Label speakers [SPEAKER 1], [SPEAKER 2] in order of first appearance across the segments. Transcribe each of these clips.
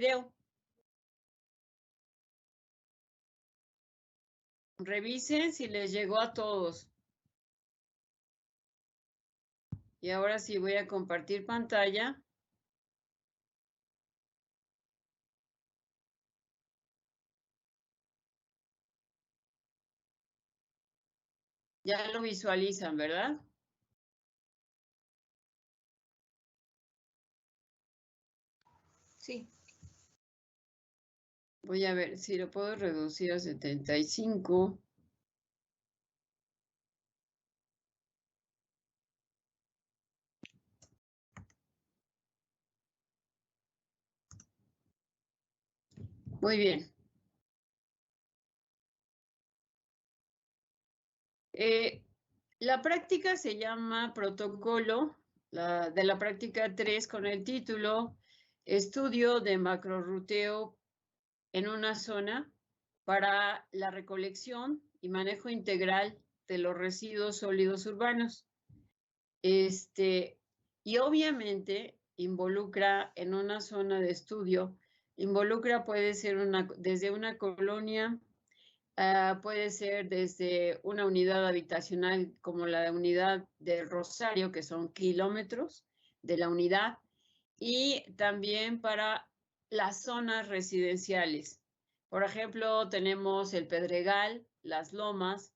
[SPEAKER 1] video. Revisen si les llegó a todos. Y ahora sí voy a compartir pantalla. Ya lo visualizan, ¿verdad?
[SPEAKER 2] Sí.
[SPEAKER 1] Voy a ver si lo puedo reducir a 75. Muy bien. La práctica se llama protocolo de la práctica 3 con el título Estudio de macrorruteo en una zona para la recolección y manejo integral de los residuos sólidos urbanos. Y obviamente involucra en una zona de estudio, puede ser desde una colonia, puede ser desde una unidad habitacional como la unidad de Rosario, que son kilómetros de la unidad, y también para las zonas residenciales. Por ejemplo, tenemos el Pedregal, las Lomas,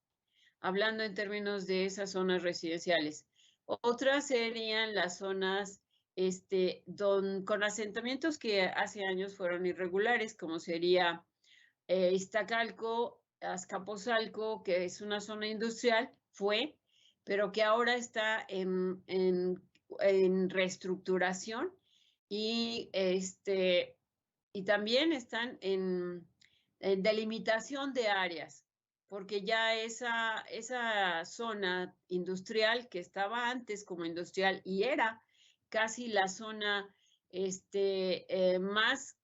[SPEAKER 1] hablando en términos de esas zonas residenciales. Otras serían las zonas con asentamientos que hace años fueron irregulares, como sería Iztacalco, Azcapotzalco, que es una zona industrial, pero que ahora está en reestructuración y, y también están en delimitación de áreas, porque ya esa zona industrial que estaba antes como industrial y era casi la zona más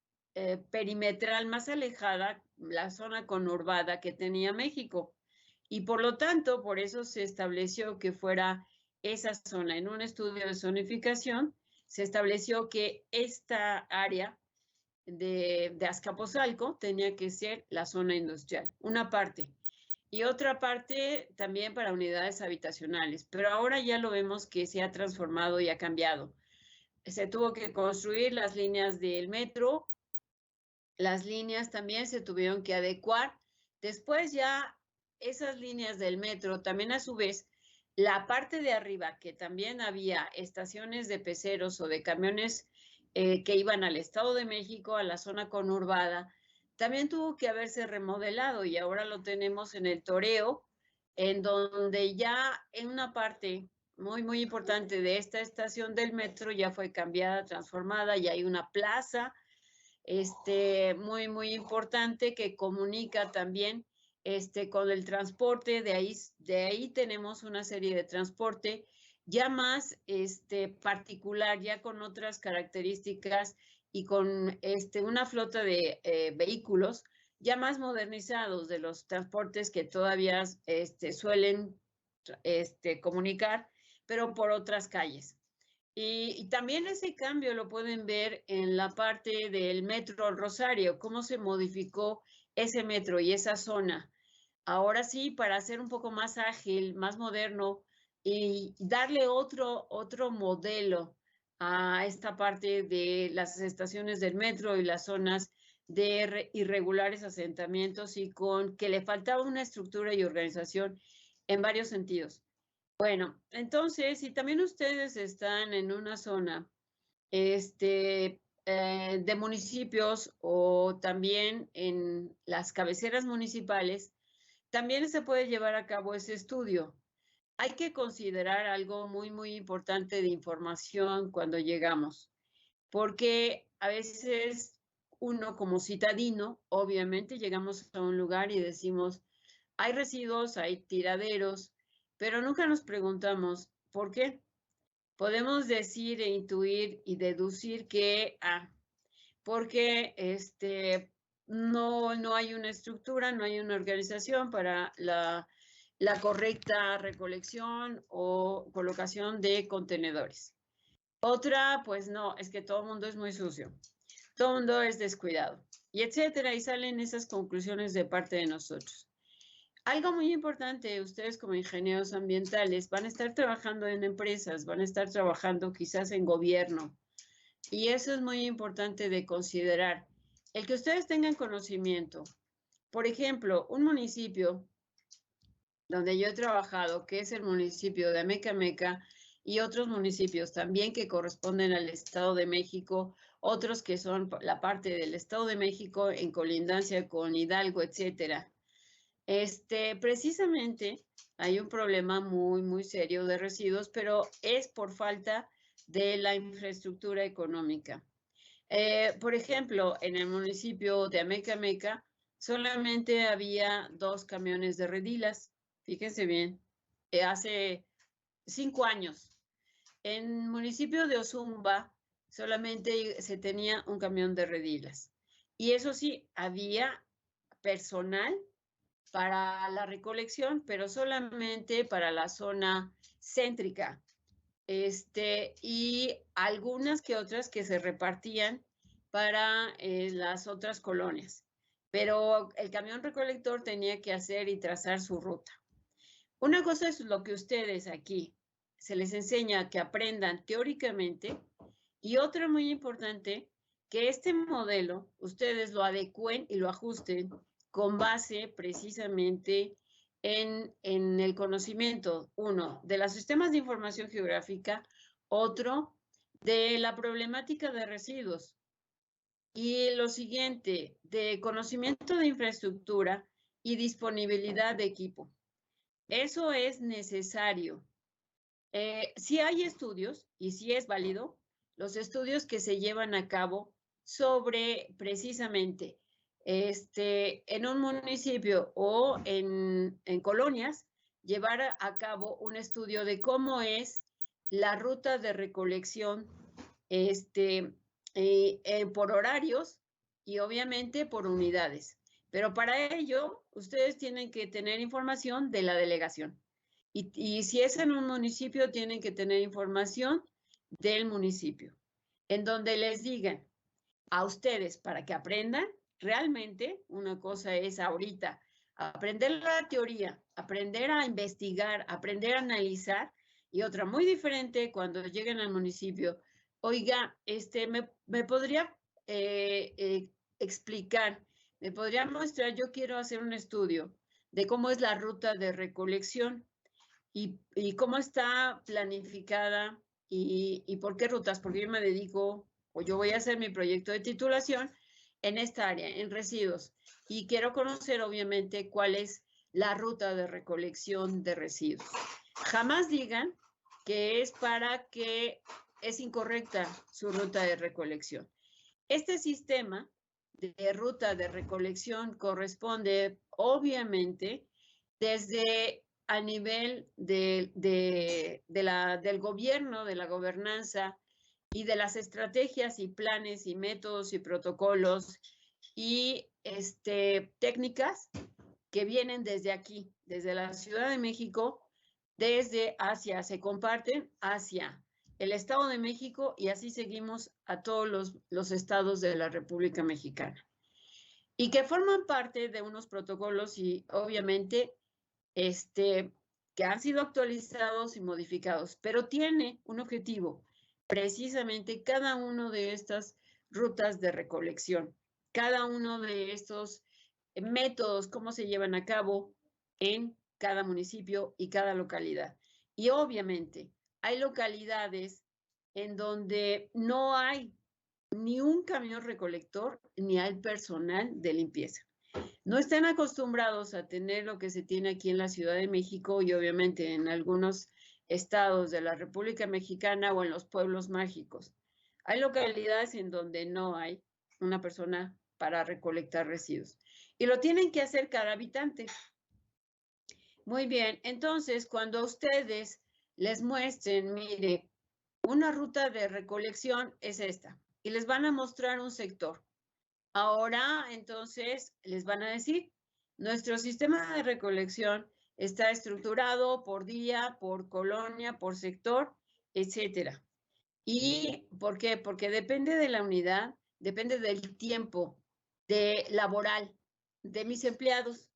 [SPEAKER 1] perimetral, más alejada, la zona conurbada que tenía México. Y por lo tanto, por eso se estableció que fuera esa zona. En un estudio de zonificación, se estableció que esta área de Azcapotzalco tenía que ser la zona industrial, una parte. Y otra parte también para unidades habitacionales. Pero ahora ya lo vemos que se ha transformado y ha cambiado. Se tuvo que construir las líneas del metro, las líneas también se tuvieron que adecuar. Después ya esas líneas del metro, también a su vez, la parte de arriba, que también había estaciones de peceros o de camiones que iban al Estado de México, a la zona conurbada, también tuvo que haberse remodelado y ahora lo tenemos en el Toreo, en donde ya en una parte muy, muy importante de esta estación del metro ya fue cambiada, transformada, y hay una plaza muy, muy importante que comunica también con el transporte. De ahí tenemos una serie de transporte ya más particular, ya con otras características y con una flota de vehículos ya más modernizados de los transportes que todavía suelen comunicar, pero por otras calles. Y también ese cambio lo pueden ver en la parte del metro Rosario, cómo se modificó ese metro y esa zona. Ahora sí, para hacer un poco más ágil, más moderno y darle otro modelo a esta parte de las estaciones del metro y las zonas de irregulares asentamientos, y con que le faltaba una estructura y organización en varios sentidos. Bueno, entonces, si también ustedes están en una zona de municipios o también en las cabeceras municipales, también se puede llevar a cabo ese estudio. Hay que considerar algo muy, muy importante de información cuando llegamos, porque a veces uno como citadino, obviamente llegamos a un lugar y decimos, hay residuos, hay tiraderos, pero nunca nos preguntamos por qué. Podemos decir e intuir y deducir que, porque no hay una estructura, no hay una organización para la correcta recolección o colocación de contenedores. Otra, pues no, es que todo el mundo es muy sucio. todo el mundo es descuidado, y etcétera, y salen esas conclusiones de parte de nosotros. Algo muy importante, ustedes como ingenieros ambientales van a estar trabajando en empresas, van a estar trabajando quizás en gobierno, y eso es muy importante de considerar. El que ustedes tengan conocimiento. Por ejemplo, un municipio donde yo he trabajado, que es el municipio de Amecameca, y otros municipios también que corresponden al Estado de México, otros que son la parte del Estado de México en colindancia con Hidalgo, etcétera. Precisamente hay un problema muy, muy serio de residuos, pero es por falta de la infraestructura económica. Por ejemplo, en el municipio de Amecameca solamente había 2 camiones de redilas. Fíjense bien, hace 5 años. En el municipio de Ozumba solamente se tenía un camión de redilas. Y eso sí, había personal para la recolección, pero solamente para la zona céntrica. Y algunas que otras que se repartían para las otras colonias. Pero el camión recolector tenía que hacer y trazar su ruta. Una cosa es lo que ustedes aquí se les enseña que aprendan teóricamente, y otra muy importante, que este modelo ustedes lo adecúen y lo ajusten con base precisamente en el conocimiento, uno, de los sistemas de información geográfica, otro, de la problemática de residuos, y lo siguiente, de conocimiento de infraestructura y disponibilidad de equipo. Eso es necesario. Sí hay estudios, y sí es válido, los estudios que se llevan a cabo sobre precisamente en un municipio o en colonias, llevar a cabo un estudio de cómo es la ruta de recolección por horarios y obviamente por unidades. Pero para ello, ustedes tienen que tener información de la delegación. Y si es en un municipio, tienen que tener información del municipio, en donde les digan a ustedes para que aprendan. Realmente, una cosa es ahorita aprender la teoría, aprender a investigar, aprender a analizar, y otra muy diferente cuando lleguen al municipio. Oiga, me podría explicar, me podría mostrar, yo quiero hacer un estudio de cómo es la ruta de recolección y cómo está planificada y por qué rutas, porque yo me dedico o yo voy a hacer mi proyecto de titulación en esta área, en residuos, y quiero conocer obviamente cuál es la ruta de recolección de residuos. Jamás digan que es para que es incorrecta su ruta de recolección. Este sistema de ruta de recolección corresponde obviamente desde a nivel del gobierno, de la gobernanza y de las estrategias y planes y métodos y protocolos y técnicas que vienen desde aquí, desde la Ciudad de México, desde Asia, se comparten hacia el Estado de México y así seguimos a todos los estados de la República Mexicana. Y que forman parte de unos protocolos y obviamente que han sido actualizados y modificados, pero tiene un objetivo, precisamente cada uno de estas rutas de recolección, cada uno de estos métodos, cómo se llevan a cabo en cada municipio y cada localidad. Y obviamente hay localidades en donde no hay ni un camión recolector ni hay personal de limpieza. No están acostumbrados a tener lo que se tiene aquí en la Ciudad de México y obviamente en algunos estados de la República Mexicana o en los pueblos mágicos. Hay localidades en donde no hay una persona para recolectar residuos y lo tienen que hacer cada habitante. Muy bien, entonces cuando a ustedes les muestren, mire, una ruta de recolección es esta y les van a mostrar un sector. Ahora, entonces, les van a decir, nuestro sistema de recolección está estructurado por día, por colonia, por sector, etcétera. ¿Y por qué? Porque depende de la unidad, depende del tiempo laboral de mis empleados.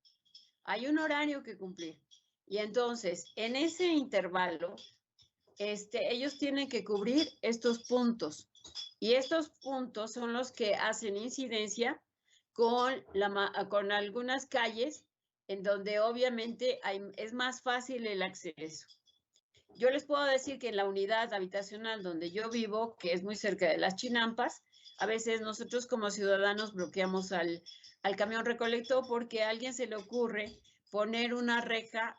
[SPEAKER 1] Hay un horario que cumplir. Y entonces, en ese intervalo, ellos tienen que cubrir estos puntos. Y estos puntos son los que hacen incidencia con algunas calles en donde obviamente es más fácil el acceso. Yo les puedo decir que en la unidad habitacional donde yo vivo, que es muy cerca de las Chinampas, a veces nosotros como ciudadanos bloqueamos al camión recolector porque a alguien se le ocurre poner una reja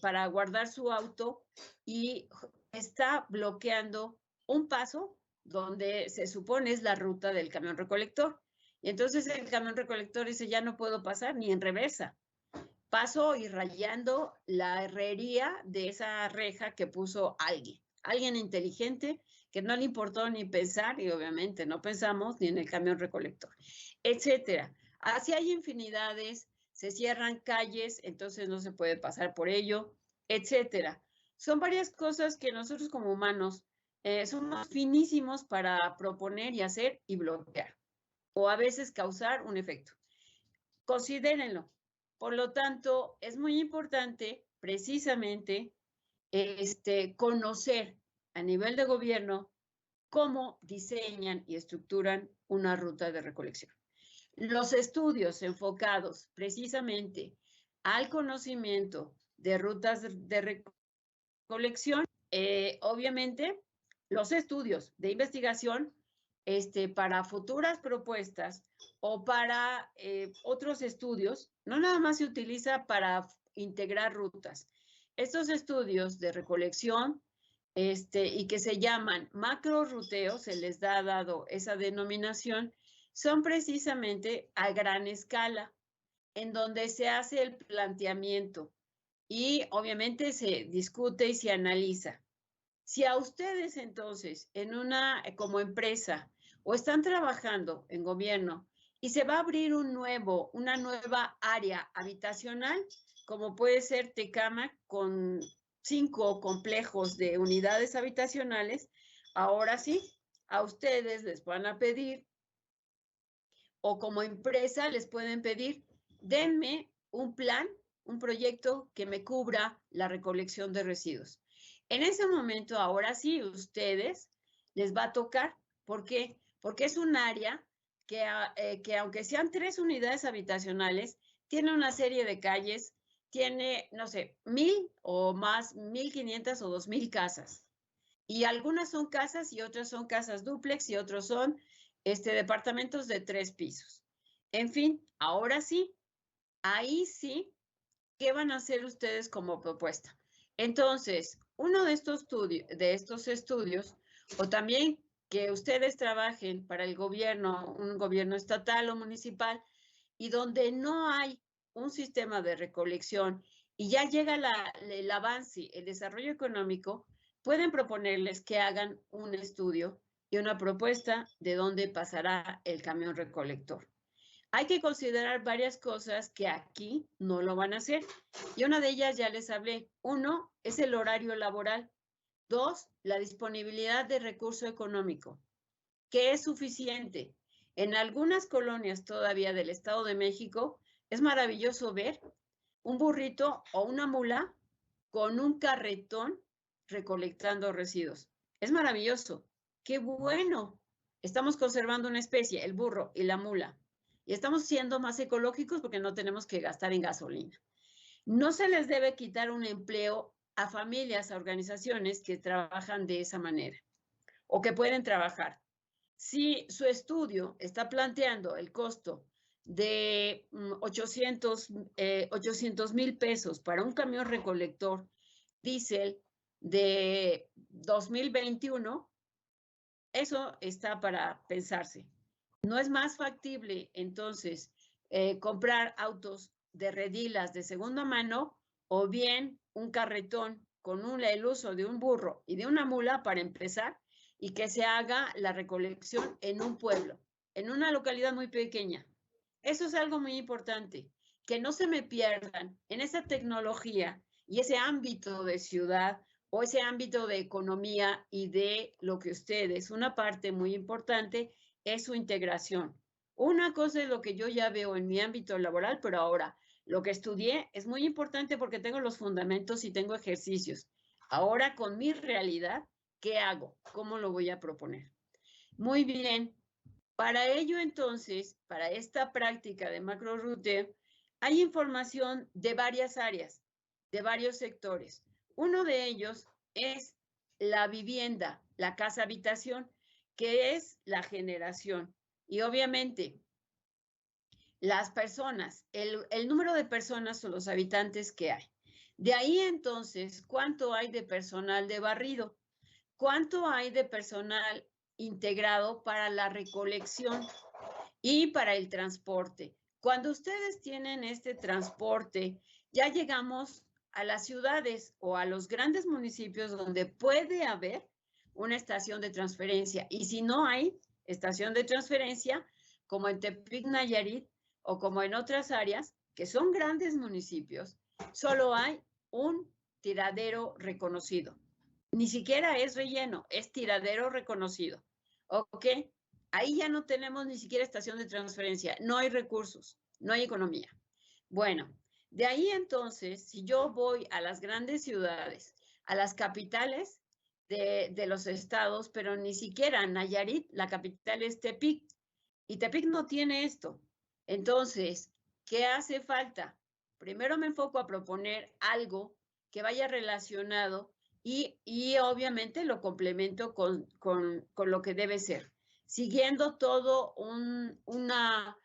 [SPEAKER 1] para guardar su auto y está bloqueando un paso donde se supone es la ruta del camión recolector. Y entonces el camión recolector dice, ya no puedo pasar ni en reversa. Paso y rayando la herrería de esa reja que puso alguien inteligente que no le importó ni pensar y obviamente no pensamos ni en el camión recolector, etcétera. Así hay infinidades, se cierran calles, entonces no se puede pasar por ello, etcétera. Son varias cosas que nosotros como humanos somos finísimos para proponer y hacer y bloquear, o a veces causar un efecto. Considérenlo. Por lo tanto, es muy importante precisamente conocer a nivel de gobierno cómo diseñan y estructuran una ruta de recolección. Los estudios enfocados precisamente al conocimiento de rutas de recolección, obviamente los estudios de investigación para futuras propuestas o para otros estudios, no nada más se utiliza para integrar rutas. Estos estudios de recolección y que se llaman macroruteos, se les ha dado esa denominación, son precisamente a gran escala, en donde se hace el planteamiento y obviamente se discute y se analiza. Si a ustedes entonces, como empresa, o están trabajando en gobierno y se va a abrir una nueva área habitacional, como puede ser Tecámac, con 5 complejos de unidades habitacionales, ahora sí, a ustedes les van a pedir, o como empresa les pueden pedir, denme un plan, un proyecto que me cubra la recolección de residuos. En ese momento, ahora sí, ustedes les va a tocar. ¿Por qué? Porque es un área que aunque sean 3 unidades habitacionales, tiene una serie de calles, tiene, no sé, 1,000 o más, 1,500 o 2,000 casas. Y algunas son casas y otras son casas dúplex y otros son departamentos de 3 pisos. En fin, ahora sí, ahí sí, ¿qué van a hacer ustedes como propuesta? Entonces, uno de estos estudios, o también que ustedes trabajen para el gobierno, un gobierno estatal o municipal, y donde no hay un sistema de recolección y ya llega el avance, el desarrollo económico, pueden proponerles que hagan un estudio y una propuesta de dónde pasará el camión recolector. Hay que considerar varias cosas que aquí no lo van a hacer. Y una de ellas ya les hablé. 1 es el horario laboral. 2, la disponibilidad de recurso económico, que es suficiente. En algunas colonias todavía del Estado de México es maravilloso ver un burrito o una mula con un carretón recolectando residuos. Es maravilloso. ¡Qué bueno! Estamos conservando una especie, el burro y la mula. Y estamos siendo más ecológicos porque no tenemos que gastar en gasolina. No se les debe quitar un empleo a familias, a organizaciones que trabajan de esa manera o que pueden trabajar. Si su estudio está planteando el costo de 800,000 pesos para un camión recolector diésel de 2021, eso está para pensarse. ¿No es más factible entonces comprar autos de redilas de segunda mano o bien un carretón con el uso de un burro y de una mula para empezar y que se haga la recolección en un pueblo, en una localidad muy pequeña? Eso es algo muy importante, que no se me pierdan en esa tecnología y ese ámbito de ciudad o ese ámbito de economía y de lo que ustedes, una parte muy importante, es su integración. Una cosa es lo que yo ya veo en mi ámbito laboral, pero ahora lo que estudié es muy importante porque tengo los fundamentos y tengo ejercicios. Ahora con mi realidad, ¿qué hago? ¿Cómo lo voy a proponer? Muy bien. Para ello, entonces, para esta práctica de macro-ruteo, hay información de varias áreas, de varios sectores. Uno de ellos es la vivienda, la casa-habitación, que es la generación. Y obviamente, las personas, el número de personas o los habitantes que hay. De ahí, entonces, ¿cuánto hay de personal de barrido? ¿Cuánto hay de personal integrado para la recolección y para el transporte? Cuando ustedes tienen este transporte, ya llegamos a las ciudades o a los grandes municipios donde puede haber una estación de transferencia. Y si no hay estación de transferencia, como en Tepic, Nayarit, o como en otras áreas, que son grandes municipios, solo hay un tiradero reconocido. Ni siquiera es relleno, es tiradero reconocido. ¿Ok? Ahí ya no tenemos ni siquiera estación de transferencia, no hay recursos, no hay economía. Bueno, de ahí entonces, si yo voy a las grandes ciudades, a las capitales de los estados, pero ni siquiera Nayarit, la capital es Tepic, y Tepic no tiene esto. Entonces, ¿qué hace falta? Primero me enfoco a proponer algo que vaya relacionado y obviamente lo complemento con lo que debe ser, siguiendo todo una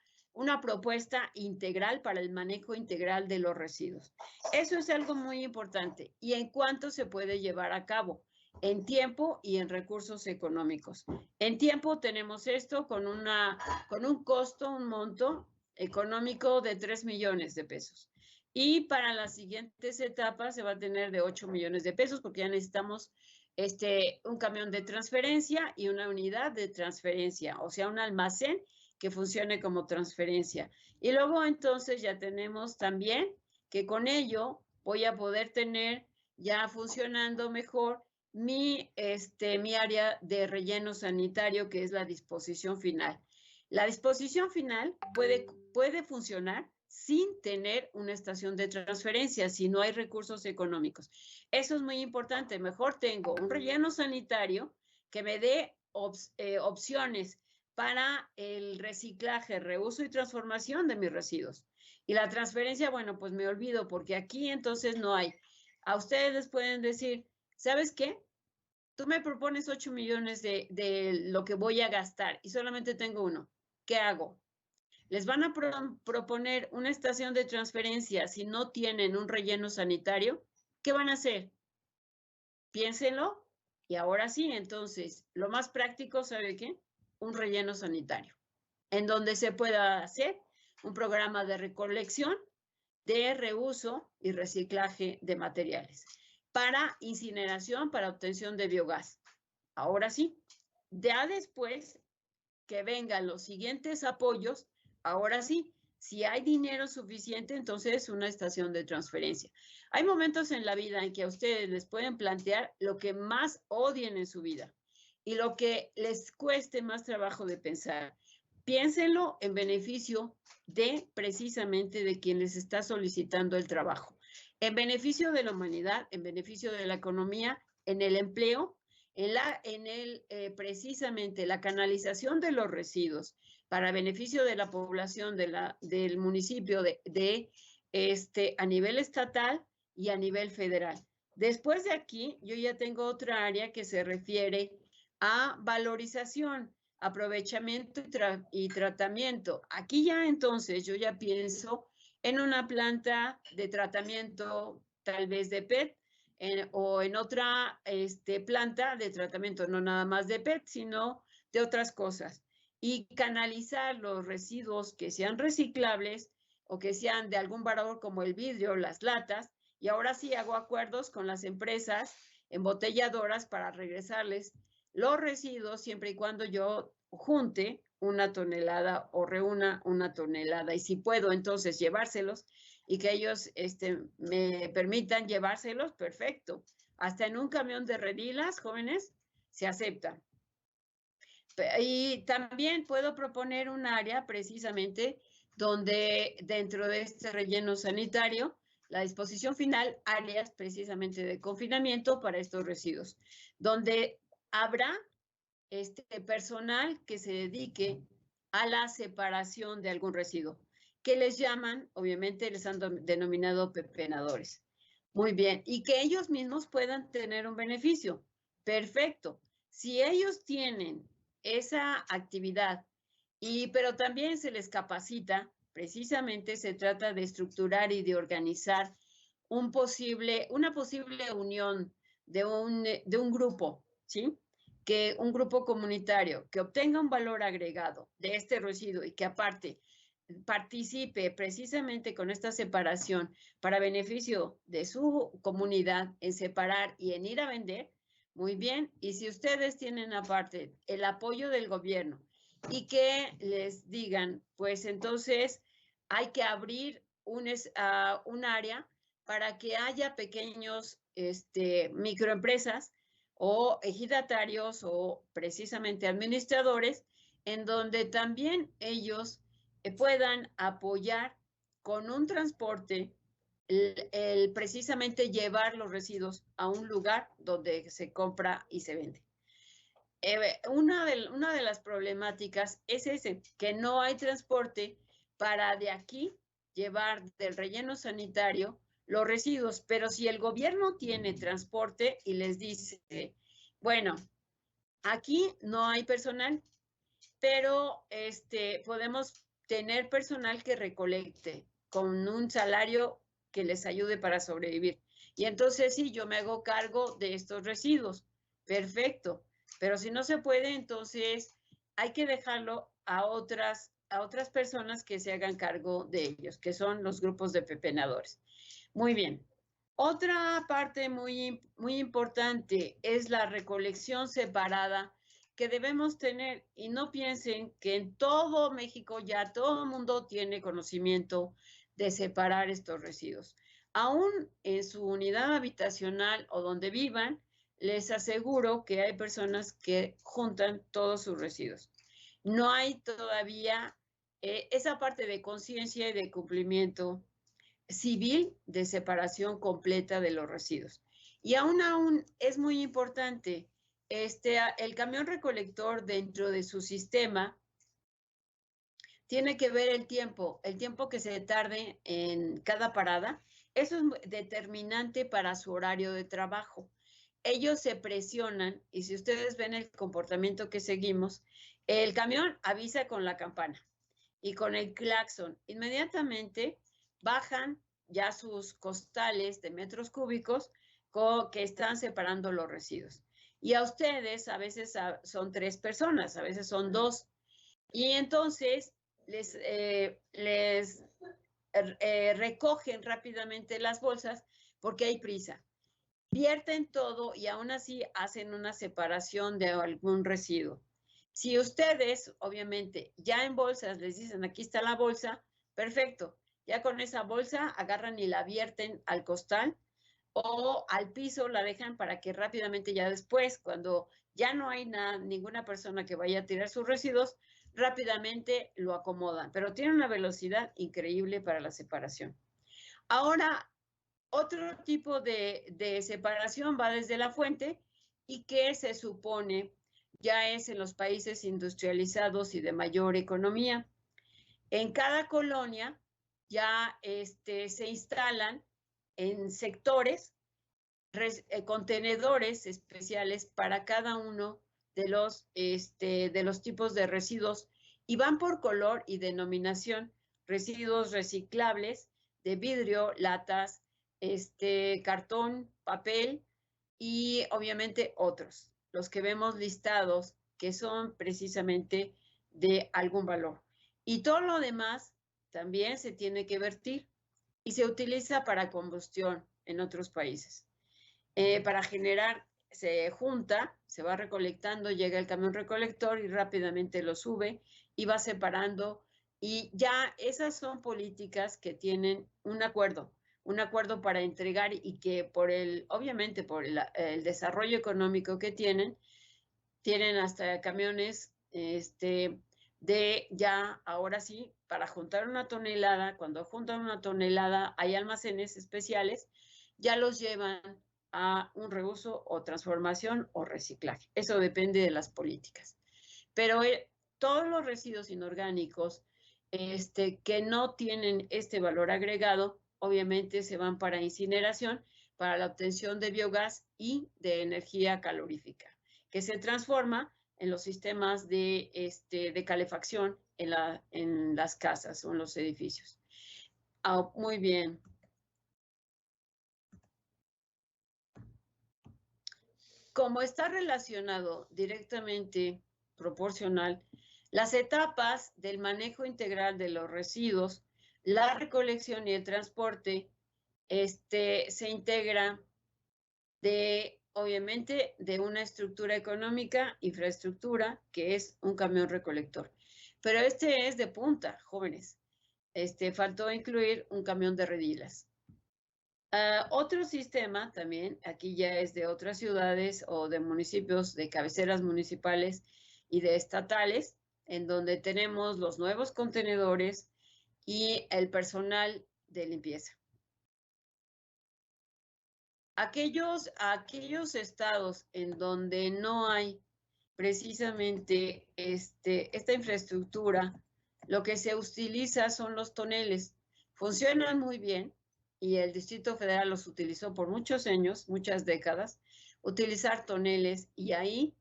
[SPEAKER 1] propuesta integral para el manejo integral de los residuos. Eso es algo muy importante. ¿Y en cuánto se puede llevar a cabo? En tiempo y en recursos económicos. En tiempo tenemos esto con un costo, un monto económico de 3 millones de pesos. Y para las siguientes etapas se va a tener de 8 millones de pesos porque ya necesitamos un camión de transferencia y una unidad de transferencia, o sea, un almacén que funcione como transferencia. Y luego entonces ya tenemos también que con ello voy a poder tener ya funcionando mejor mi área de relleno sanitario, que es la disposición final. La disposición final puede funcionar sin tener una estación de transferencia, si no hay recursos económicos. Eso es muy importante. Mejor tengo un relleno sanitario que me dé opciones para el reciclaje, reuso y transformación de mis residuos. Y la transferencia, bueno, pues me olvido porque aquí entonces no hay. A ustedes les pueden decir, ¿sabes qué? Tú me propones 8 millones de lo que voy a gastar y solamente tengo uno. ¿Qué hago? Les van a proponer una estación de transferencia si no tienen un relleno sanitario. ¿Qué van a hacer? Piénsenlo y ahora sí, entonces, lo más práctico, ¿sabe qué? Un relleno sanitario, en donde se pueda hacer un programa de recolección, de reuso y reciclaje de materiales para incineración, para obtención de biogás. Ahora sí, ya después que vengan los siguientes apoyos, ahora sí, si hay dinero suficiente, entonces una estación de transferencia. Hay momentos en la vida en que a ustedes les pueden plantear lo que más odien en su vida y lo que les cueste más trabajo de pensar. Piénsenlo en beneficio de precisamente de quien les está solicitando el trabajo, en beneficio de la humanidad, en beneficio de la economía, en el empleo, precisamente la canalización de los residuos para beneficio de la población del municipio a nivel estatal y a nivel federal. Después de aquí, yo ya tengo otra área que se refiere a valorización, aprovechamiento y tratamiento. Aquí ya entonces yo ya pienso en una planta de tratamiento tal vez de PET, o en otra planta de tratamiento, no nada más de PET, sino de otras cosas. Y canalizar los residuos que sean reciclables o que sean de algún valor como el vidrio, las latas, y ahora sí hago acuerdos con las empresas embotelladoras para regresarles los residuos siempre y cuando yo junte una tonelada o reúna una tonelada. Y si puedo entonces llevárselos y que ellos me permitan llevárselos, perfecto. Hasta en un camión de redilas, jóvenes, se acepta. Y también puedo proponer un área precisamente donde dentro de este relleno sanitario, la disposición final, áreas precisamente de confinamiento para estos residuos, donde habrá personal que se dedique a la separación de algún residuo, que les llaman, obviamente les han denominado pepenadores. Muy bien, y que ellos mismos puedan tener un beneficio. Perfecto. Si ellos tienen esa actividad, pero también se les capacita, precisamente se trata de estructurar y de organizar una posible unión de un grupo, ¿sí? Que un grupo comunitario que obtenga un valor agregado de este residuo y que aparte participe precisamente con esta separación para beneficio de su comunidad en separar y en ir a vender, muy bien. Y si ustedes tienen aparte el apoyo del gobierno y que les digan, pues entonces hay que abrir un área para que haya pequeños microempresas o ejidatarios o precisamente administradores, en donde también ellos puedan apoyar con un transporte precisamente llevar los residuos a un lugar donde se compra y se vende. Una de las problemáticas es que no hay transporte para de aquí llevar del relleno sanitario los residuos, pero si el gobierno tiene transporte y les dice, bueno, aquí no hay personal, pero podemos tener personal que recolecte con un salario que les ayude para sobrevivir. Y entonces sí, yo me hago cargo de estos residuos. Perfecto. Pero si no se puede, entonces hay que dejarlo a otras personas que se hagan cargo de ellos, que son los grupos de pepenadores. Muy bien. Otra parte muy, muy importante es la recolección separada que debemos tener, y no piensen que en todo México ya todo el mundo tiene conocimiento de separar estos residuos. Aún en su unidad habitacional o donde vivan, les aseguro que hay personas que juntan todos sus residuos. No hay todavía esa parte de conciencia y de cumplimiento civil de separación completa de los residuos. Y aún es muy importante, el camión recolector dentro de su sistema tiene que ver el tiempo que se tarde en cada parada. Eso es determinante para su horario de trabajo. Ellos se presionan y si ustedes ven el comportamiento que seguimos, el camión avisa con la campana y con el claxon. Inmediatamente bajan ya sus costales de metros cúbicos que están separando los residuos. Y a ustedes a veces son 3 personas, a veces son 2. Y entonces les recogen rápidamente las bolsas porque hay prisa. Vierten todo y aún así hacen una separación de algún residuo. Si ustedes, obviamente, ya en bolsas les dicen, aquí está la bolsa, perfecto. Ya con esa bolsa agarran y la vierten al costal o al piso, la dejan para que rápidamente ya después, cuando ya no hay ninguna persona que vaya a tirar sus residuos, rápidamente lo acomodan. Pero tiene una velocidad increíble para la separación. Ahora, otro tipo de separación va desde la fuente y que se supone ya es en los países industrializados y de mayor economía. En cada colonia ya se instalan en sectores contenedores especiales para cada uno de los tipos de residuos y van por color y denominación: residuos reciclables de vidrio, latas, cartón, papel y obviamente otros, los que vemos listados que son precisamente de algún valor. Y todo lo demás también se tiene que vertir y se utiliza para combustión en otros países. Para generar, se junta, se va recolectando, llega el camión recolector y rápidamente lo sube y va separando. Y ya esas son políticas que tienen un acuerdo para entregar y que obviamente por el desarrollo económico que tienen hasta camiones de ya, ahora sí, para juntar una tonelada, cuando juntan una tonelada, hay almacenes especiales, ya los llevan a un reuso o transformación o reciclaje. Eso depende de las políticas. Pero todos los residuos inorgánicos que no tienen este valor agregado, obviamente se van para incineración, para la obtención de biogás y de energía calorífica, que se transforma en los sistemas de calefacción en las casas o en los edificios. Muy bien. Como está relacionado directamente, proporcional, las etapas del manejo integral de los residuos, la recolección y el transporte, se integra obviamente, de una estructura económica, infraestructura, que es un camión recolector. Pero este es de punta, jóvenes. Faltó incluir un camión de redilas. Otro sistema también, aquí ya es de otras ciudades o de municipios, de cabeceras municipales y de estatales, en donde tenemos los nuevos contenedores y el personal de limpieza. Aquellos estados en donde no hay precisamente esta infraestructura, lo que se utiliza son los toneles. Funcionan muy bien y el Distrito Federal los utilizó por muchos años, muchas décadas, utilizar toneles y ahí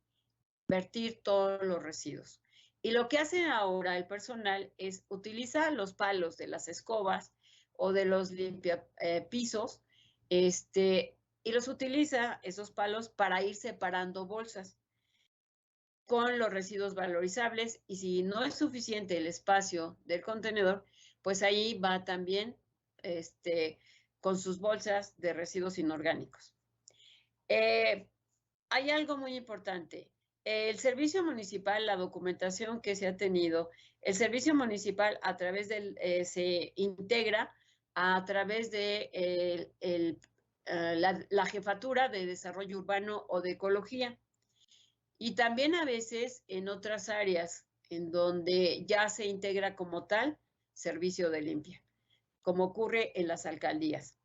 [SPEAKER 1] vertir todos los residuos. Y lo que hace ahora el personal es utilizar los palos de las escobas o de los limpiapisos, y los utiliza esos palos para ir separando bolsas con los residuos valorizables, y si no es suficiente el espacio del contenedor, pues ahí va también con sus bolsas de residuos inorgánicos. Hay algo muy importante. El servicio municipal, la documentación que se ha tenido, el servicio municipal a través del, se integra a través de la jefatura de desarrollo urbano o de ecología. Y también a veces en otras áreas en donde ya se integra como tal servicio de limpia, como ocurre en las alcaldías.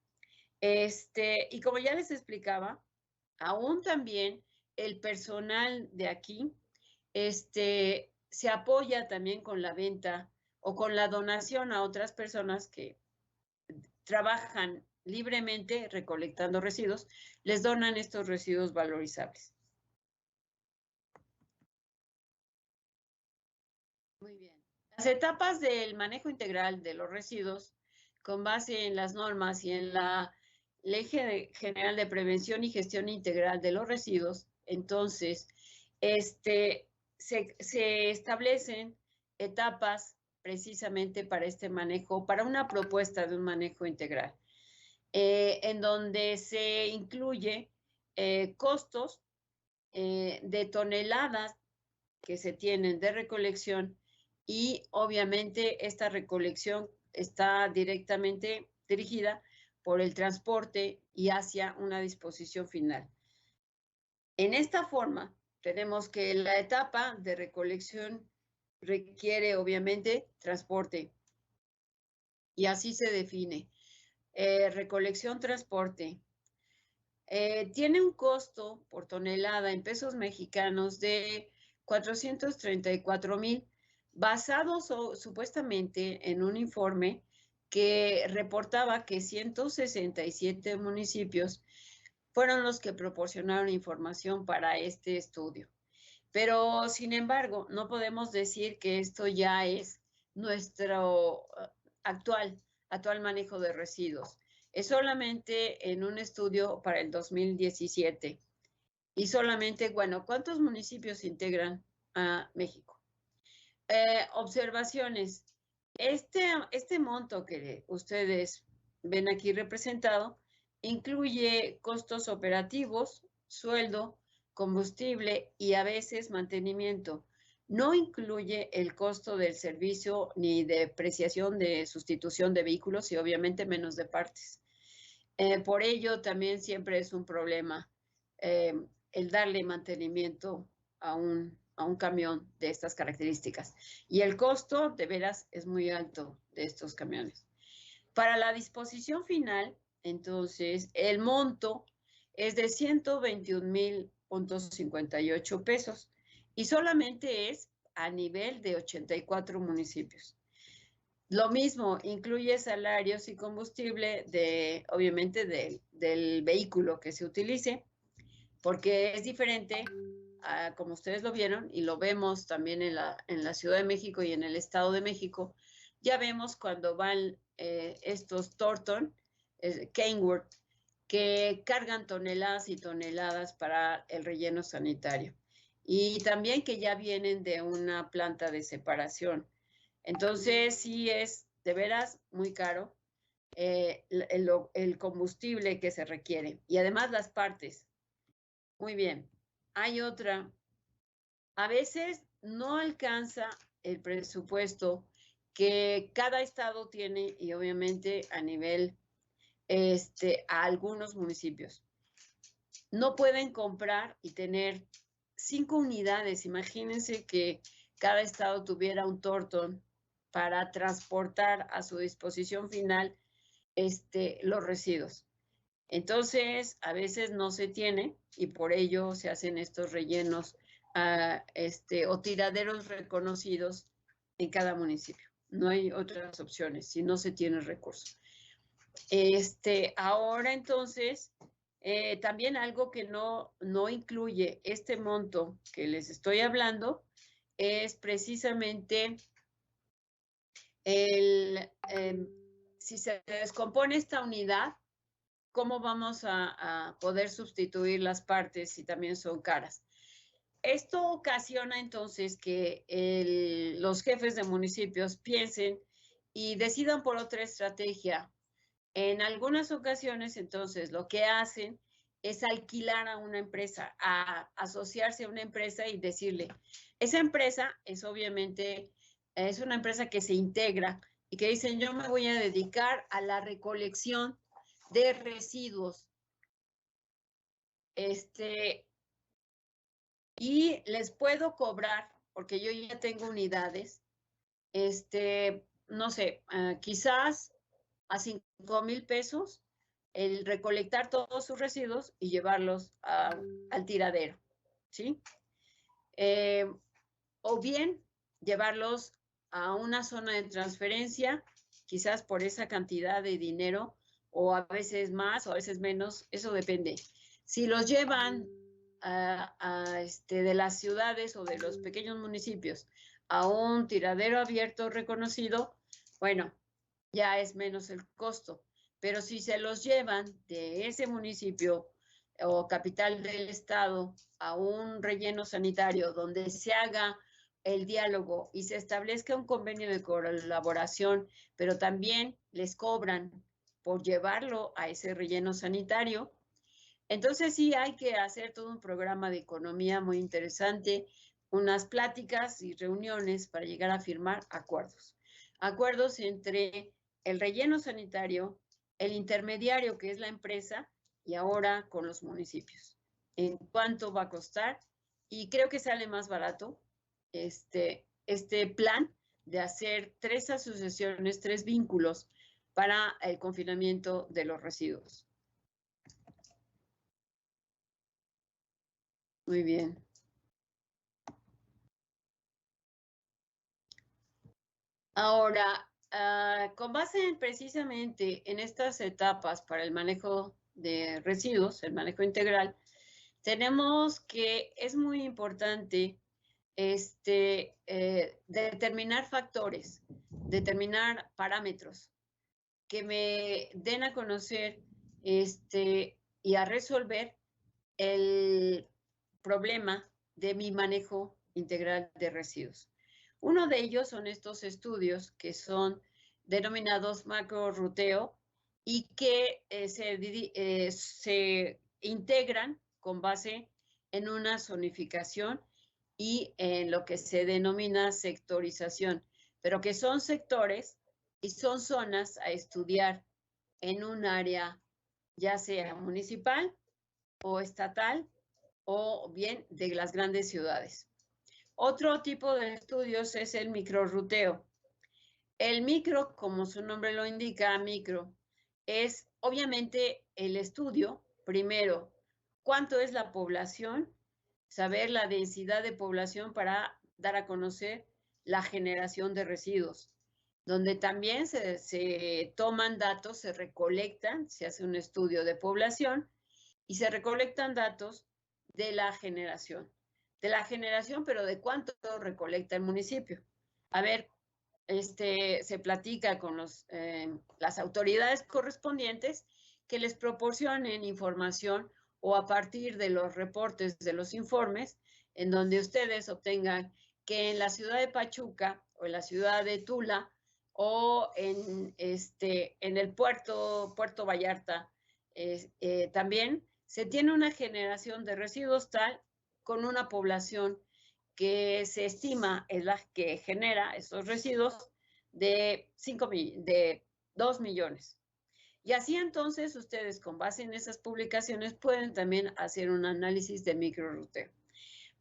[SPEAKER 1] Y como ya les explicaba, aún también el personal de aquí se apoya también con la venta o con la donación a otras personas que trabajan libremente recolectando residuos, les donan estos residuos valorizables. Muy bien. Las etapas del manejo integral de los residuos, con base en las normas y en la Ley General de Prevención y Gestión Integral de los Residuos, entonces, se establecen etapas precisamente para este manejo, para una propuesta de un manejo integral, en donde se incluye costos de toneladas que se tienen de recolección, y obviamente esta recolección está directamente dirigida por el transporte y hacia una disposición final. En esta forma, tenemos que la etapa de recolección requiere obviamente transporte, y así se define. Recolección, transporte. Tiene un costo por tonelada en pesos mexicanos de 434,000, basados supuestamente en un informe que reportaba que 167 municipios fueron los que proporcionaron información para este estudio. Pero, sin embargo, no podemos decir que esto ya es nuestro actual manejo de residuos. Es solamente en un estudio para el 2017. Y solamente, bueno, ¿cuántos municipios integran a México? Observaciones. Este monto que ustedes ven aquí representado incluye costos operativos, sueldo, combustible y a veces mantenimiento. No incluye el costo del servicio ni de depreciación de sustitución de vehículos y obviamente menos de partes. Por ello también siempre es un problema el darle mantenimiento a un a un camión de estas características. Y el costo, de veras, es muy alto de estos camiones. Para la disposición final, entonces, el monto es de 121,58 pesos y solamente es a nivel de 84 municipios. Lo mismo, incluye salarios y combustible obviamente, del vehículo que se utilice, porque es diferente, como ustedes lo vieron, y lo vemos también en la Ciudad de México y en el Estado de México, ya vemos cuando van estos Thornton, Kenworth, que cargan toneladas y toneladas para el relleno sanitario. Y también que ya vienen de una planta de separación. Entonces, sí es de veras muy caro el combustible que se requiere. Y además las partes. Muy bien. Hay otra. A veces no alcanza el presupuesto que cada estado tiene y obviamente a nivel a algunos municipios. No pueden comprar y tener 5 unidades. Imagínense que cada estado tuviera un Thornton para transportar a su disposición final los residuos. Entonces, a veces no se tiene y por ello se hacen estos rellenos o tiraderos reconocidos en cada municipio. No hay otras opciones si no se tiene recursos. Ahora entonces, también algo que no incluye este monto que les estoy hablando es precisamente si se descompone esta unidad, ¿cómo vamos a poder sustituir las partes si también son caras? Esto ocasiona entonces que los jefes de municipios piensen y decidan por otra estrategia. En algunas ocasiones, entonces, lo que hacen es alquilar a una empresa, a asociarse a una empresa y decirle, esa empresa es obviamente, es una empresa que se integra y que dicen, yo me voy a dedicar a la recolección de residuos. Y les puedo cobrar, porque yo ya tengo unidades, no sé, quizás a 5,000 pesos el recolectar todos sus residuos y llevarlos al tiradero, ¿sí? O bien llevarlos a una zona de transferencia, quizás por esa cantidad de dinero, o a veces más o a veces menos, eso depende. Si los llevan de las ciudades o de los pequeños municipios a un tiradero abierto reconocido, bueno, ya es menos el costo. Pero si se los llevan de ese municipio o capital del estado a un relleno sanitario donde se haga el diálogo y se establezca un convenio de colaboración, pero también les cobran por llevarlo a ese relleno sanitario, entonces sí hay que hacer todo un programa de economía muy interesante, unas pláticas y reuniones para llegar a firmar acuerdos. Acuerdos entre el relleno sanitario, el intermediario que es la empresa y ahora con los municipios. ¿En cuánto va a costar? Y creo que sale más barato este plan de hacer 3 asociaciones, 3 vínculos para el confinamiento de los residuos. Muy bien. Ahora, con base precisamente en estas etapas para el manejo de residuos, el manejo integral, tenemos que es muy importante determinar factores, determinar parámetros que me den a conocer y a resolver el problema de mi manejo integral de residuos. Uno de ellos son estos estudios que son denominados macro-ruteo y que se integran con base en una zonificación y en lo que se denomina sectorización, pero que son sectores y son zonas a estudiar en un área, ya sea municipal o estatal o bien de las grandes ciudades. Otro tipo de estudios es el microrruteo. El micro, como su nombre lo indica, micro, es obviamente el estudio, primero, cuánto es la población, saber la densidad de población para dar a conocer la generación de residuos, donde también se toman datos, se recolectan, se hace un estudio de población y se recolectan datos de la generación. De la generación, pero de cuánto recolecta el municipio. A ver, se platica con las autoridades correspondientes que les proporcionen información o a partir de los reportes de los informes, en donde ustedes obtengan que en la ciudad de Pachuca o en la ciudad de Tula o en el Puerto Vallarta también se tiene una generación de residuos tal con una población que se estima es la que genera estos residuos de 2 millones. Y así entonces ustedes con base en esas publicaciones pueden también hacer un análisis de microrruteo.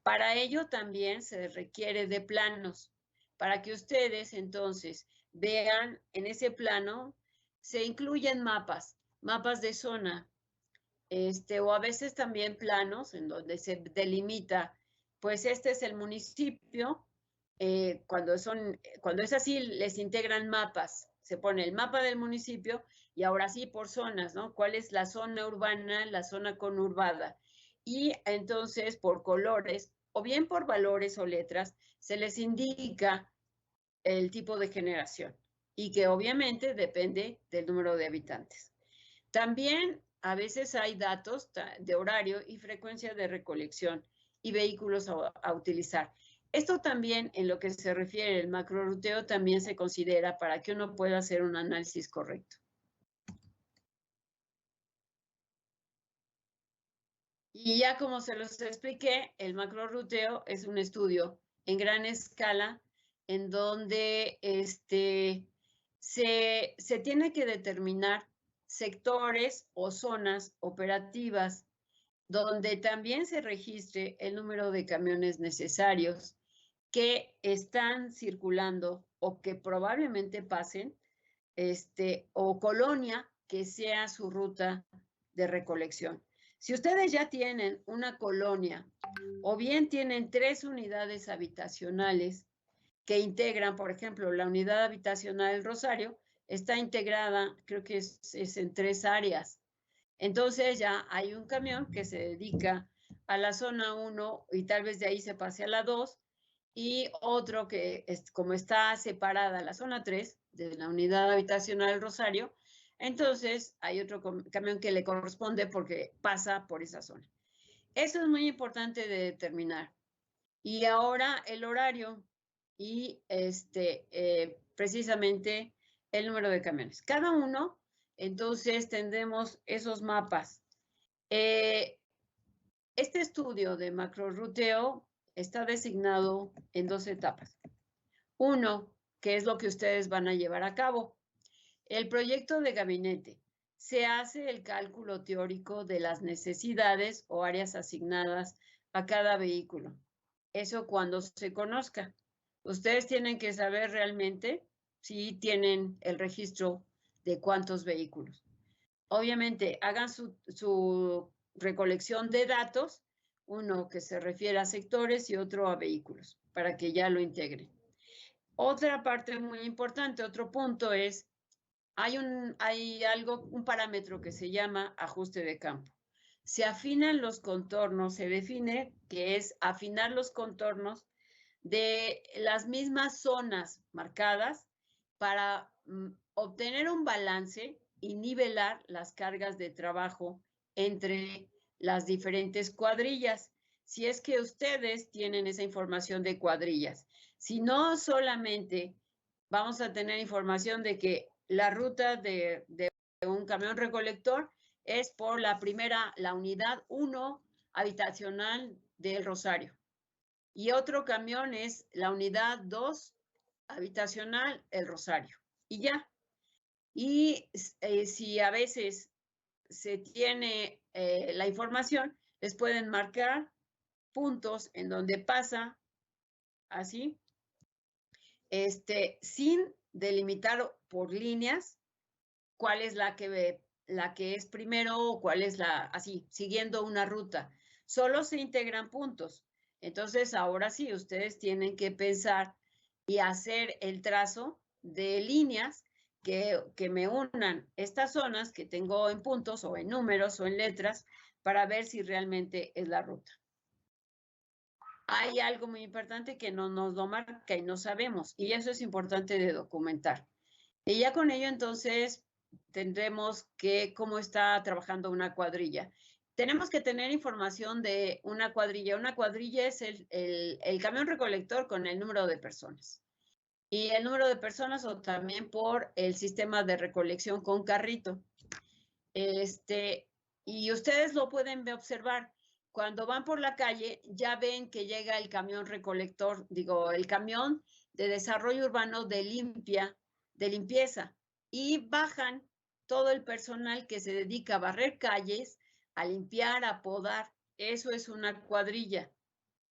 [SPEAKER 1] Para ello también se requiere de planos, para que ustedes entonces vean en ese plano, se incluyen mapas de zona, o a veces también planos en donde se delimita, pues este es el municipio, cuando es así, les integran mapas, se pone el mapa del municipio y ahora sí por zonas, ¿no? ¿Cuál es la zona urbana, la zona conurbada? Y entonces por colores o bien por valores o letras se les indica el tipo de generación y que obviamente depende del número de habitantes. También a veces hay datos de horario y frecuencia de recolección y vehículos a utilizar. Esto también, en lo que se refiere al macrorruteo, también se considera para que uno pueda hacer un análisis correcto. Y ya como se los expliqué, el macrorruteo es un estudio en gran escala en donde se tiene que determinar sectores o zonas operativas donde también se registre el número de camiones necesarios que están circulando o que probablemente pasen, o colonia que sea su ruta de recolección. Si ustedes ya tienen una colonia o bien tienen 3 unidades habitacionales que integran, por ejemplo, la unidad habitacional Rosario, está integrada, creo que es en 3 áreas. Entonces ya hay un camión que se dedica a la zona 1 y tal vez de ahí se pase a la 2 y otro que como está separada la zona 3 de la unidad habitacional Rosario, entonces hay otro camión que le corresponde porque pasa por esa zona. Eso es muy importante de determinar. Y ahora el horario y precisamente el número de camiones. Cada uno, entonces tendremos esos mapas. Este estudio de macrorruteo está designado en 2 etapas. Uno, que es lo que ustedes van a llevar a cabo. El proyecto de gabinete. Se hace el cálculo teórico de las necesidades o áreas asignadas a cada vehículo. Eso cuando se conozca. Ustedes tienen que saber realmente si tienen el registro de cuántos vehículos. Obviamente, hagan su recolección de datos, uno que se refiere a sectores y otro a vehículos, para que ya lo integren. Otra parte muy importante, otro punto es, hay un parámetro que se llama ajuste de campo. Se afinan los contornos, se define que es afinar los contornos de las mismas zonas marcadas para obtener un balance y nivelar las cargas de trabajo entre las diferentes cuadrillas. Si es que ustedes tienen esa información de cuadrillas. Si no, solamente vamos a tener información de que la ruta de un camión recolector es por la unidad 1 habitacional del Rosario. Y otro camión es la unidad 2 habitacional El Rosario. Y ya. Y si a veces se tiene la información, les pueden marcar puntos en donde pasa así, sin delimitar por líneas cuál es la que es primero o cuál es así, siguiendo una ruta. Solo se integran puntos. Entonces, ahora sí, ustedes tienen que pensar y hacer el trazo de líneas que me unan estas zonas que tengo en puntos o en números o en letras para ver si realmente es la ruta. Hay algo muy importante que no nos lo marca y no sabemos, y eso es importante de documentar. Y ya con ello, entonces, tendremos que cómo está trabajando una cuadrilla. Tenemos que tener información de una cuadrilla. Una cuadrilla es el camión recolector con el número de personas. Y el número de personas o también por el sistema de recolección con carrito. Y ustedes lo pueden observar. Cuando van por la calle, ya ven que llega el camión recolector, digo, el camión de desarrollo urbano de limpieza, y bajan todo el personal que se dedica a barrer calles, a limpiar, a podar. Eso es una cuadrilla.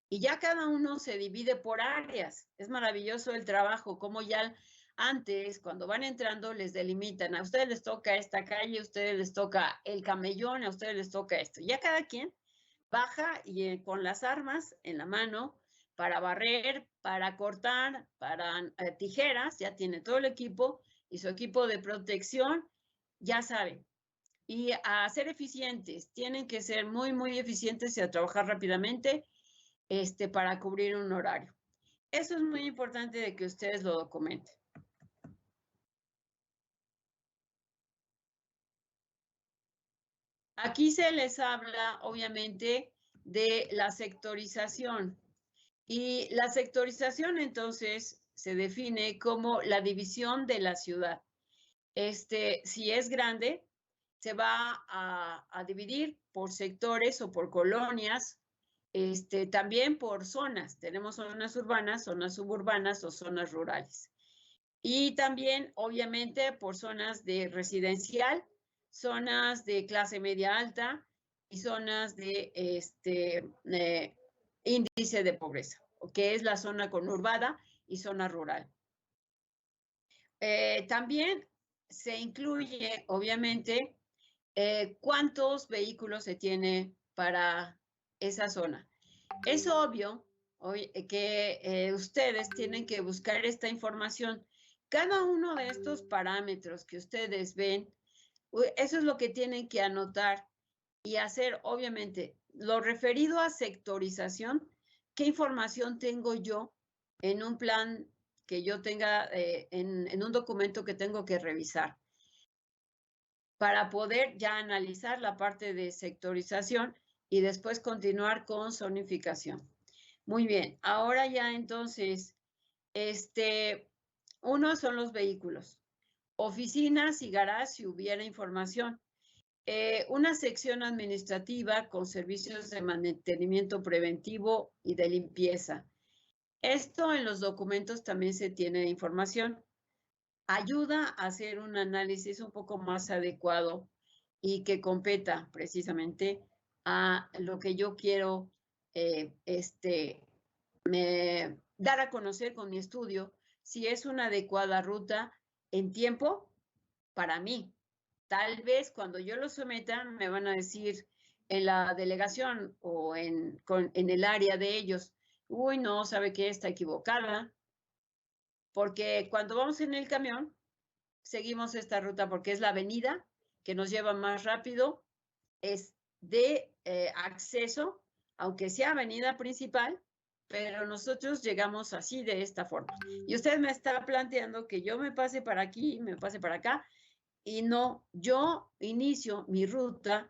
[SPEAKER 1] Y ya cada uno se divide por áreas. Es maravilloso el trabajo, como ya antes, cuando van entrando, les delimitan. A ustedes les toca esta calle, a ustedes les toca el camellón, a ustedes les toca esto. Ya cada quien baja y con las armas en la mano para barrer, para cortar, para tijeras, ya tiene todo el equipo y su equipo de protección, ya saben. Y a ser eficientes, tienen que ser muy, muy eficientes y a trabajar rápidamente para cubrir un horario. Eso es muy importante de que ustedes lo documenten. Aquí se les habla, obviamente, de la sectorización. Y la sectorización, entonces, se define como la división de la ciudad. Si es grande, se va a dividir por sectores o por colonias, también por zonas. Tenemos zonas urbanas, zonas suburbanas o zonas rurales. Y también, obviamente, por zonas de residencial, zonas de clase media alta y zonas de índice de pobreza, que es la zona conurbada y zona rural. También se incluye, obviamente, cuántos vehículos se tiene para esa zona. Es obvio que ustedes tienen que buscar esta información. Cada uno de estos parámetros que ustedes ven, eso es lo que tienen que anotar y hacer, obviamente, lo referido a sectorización, ¿qué información tengo yo en un plan que yo tenga, en un documento que tengo que revisar? Para poder ya analizar la parte de sectorización y después continuar con zonificación. Muy bien, ahora ya entonces, uno son los vehículos, oficinas y garajes si hubiera información. Una sección administrativa con servicios de mantenimiento preventivo y de limpieza. Esto en los documentos también se tiene información. Ayuda a hacer un análisis un poco más adecuado y que competa precisamente a lo que yo quiero dar a conocer con mi estudio, si es una adecuada ruta en tiempo para mí. Tal vez cuando yo lo someta me van a decir en la delegación o en el área de ellos, uy, no, sabe que está equivocada, porque cuando vamos en el camión, seguimos esta ruta porque es la avenida que nos lleva más rápido, es de acceso, aunque sea avenida principal, pero nosotros llegamos así de esta forma. Y usted me está planteando que yo me pase para aquí, me pase para acá, y no, yo inicio mi ruta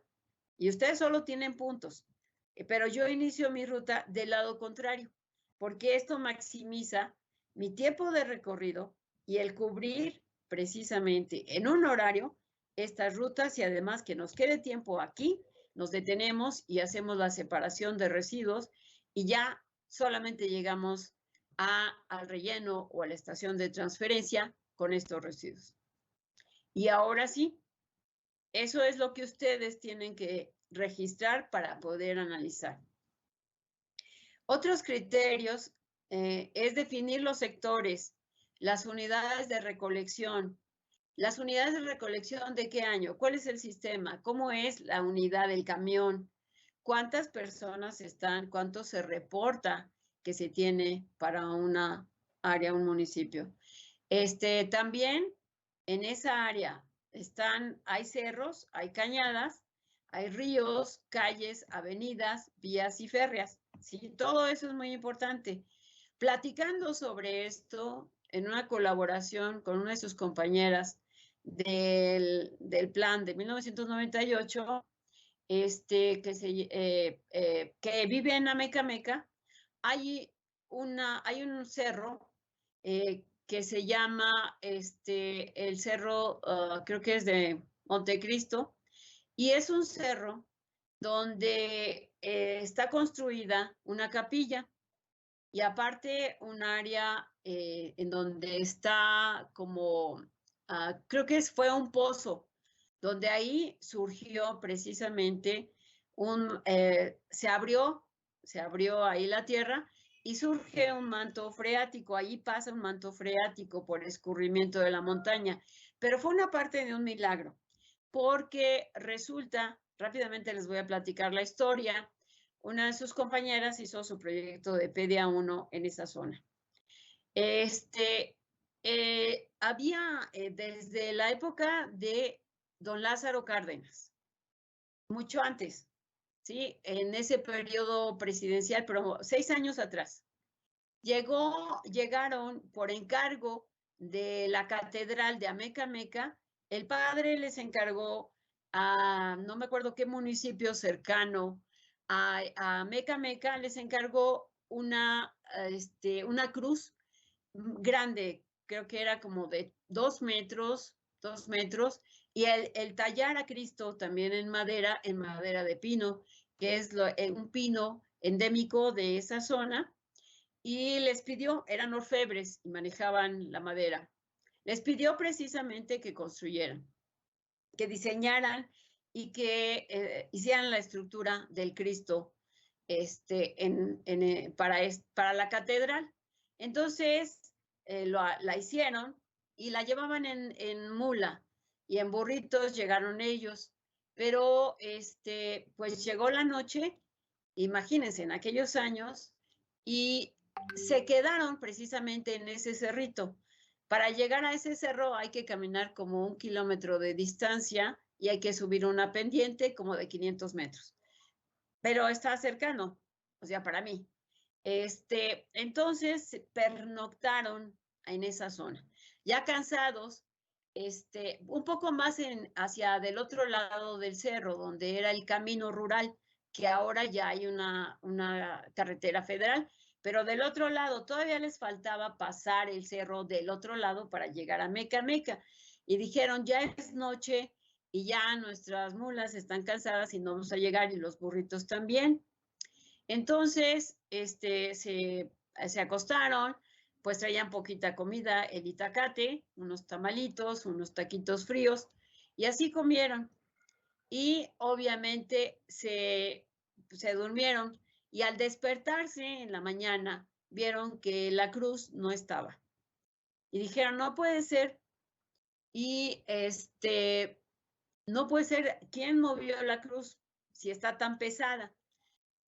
[SPEAKER 1] y ustedes solo tienen puntos, pero yo inicio mi ruta del lado contrario, porque esto maximiza mi tiempo de recorrido y el cubrir precisamente en un horario estas rutas y además que nos quede tiempo aquí, nos detenemos y hacemos la separación de residuos y ya solamente llegamos al relleno o a la estación de transferencia con estos residuos. Y ahora sí, eso es lo que ustedes tienen que registrar para poder analizar. Otros criterios es definir los sectores, las unidades de recolección. ¿Las unidades de recolección de qué año? ¿Cuál es el sistema? ¿Cómo es la unidad del camión? ¿Cuántas personas están? ¿Cuánto se reporta que se tiene para una área, un municipio? También en esa área hay cerros, hay cañadas, hay ríos, calles, avenidas, vías y férreas. ¿Sí? Todo eso es muy importante. Platicando sobre esto en una colaboración con una de sus compañeras del plan de 1998, que vive en Amecameca, hay un cerro que se llama el cerro, creo que es de Montecristo, y es un cerro donde está construida una capilla y aparte un área en donde está como, creo que fue un pozo, donde ahí surgió precisamente se abrió ahí la tierra y surge un manto freático, ahí pasa un manto freático por escurrimiento de la montaña, pero fue una parte de un milagro, porque resulta, rápidamente les voy a platicar la historia, una de sus compañeras hizo su proyecto de PDA 1 en esa zona. Había desde la época de don Lázaro Cárdenas, mucho antes, ¿sí? En ese periodo presidencial, pero 6 años atrás, llegaron por encargo de la catedral de Amecameca, el padre les encargó a, no me acuerdo qué municipio cercano a Amecameca, les encargó una cruz grande, creo que era como de 2 metros, y el tallar a Cristo también en madera de pino, que es un pino endémico de esa zona, y les pidió, eran orfebres y manejaban la madera, les pidió precisamente que construyeran, que diseñaran y que hicieran la estructura del Cristo para la catedral. Entonces la hicieron y la llevaban en mula y en burritos llegaron ellos, pero pues llegó la noche, imagínense, en aquellos años, y se quedaron precisamente en ese cerrito. Para llegar a ese cerro hay que caminar como 1 kilómetro de distancia y hay que subir una pendiente como de 500 metros. Pero está cercano, o sea, para mí. Entonces pernoctaron en esa zona. Ya cansados, un poco más hacia del otro lado del cerro, donde era el camino rural, que ahora ya hay una carretera federal, pero del otro lado todavía les faltaba pasar el cerro del otro lado para llegar a Meca. Y dijeron, ya es noche y ya nuestras mulas están cansadas y no vamos a llegar y los burritos también. Entonces, se acostaron, pues traían poquita comida, el itacate, unos tamalitos, unos taquitos fríos, y así comieron. Y obviamente se durmieron y al despertarse en la mañana vieron que la cruz no estaba. Y dijeron, no puede ser. Y no puede ser, ¿quién movió la cruz si está tan pesada?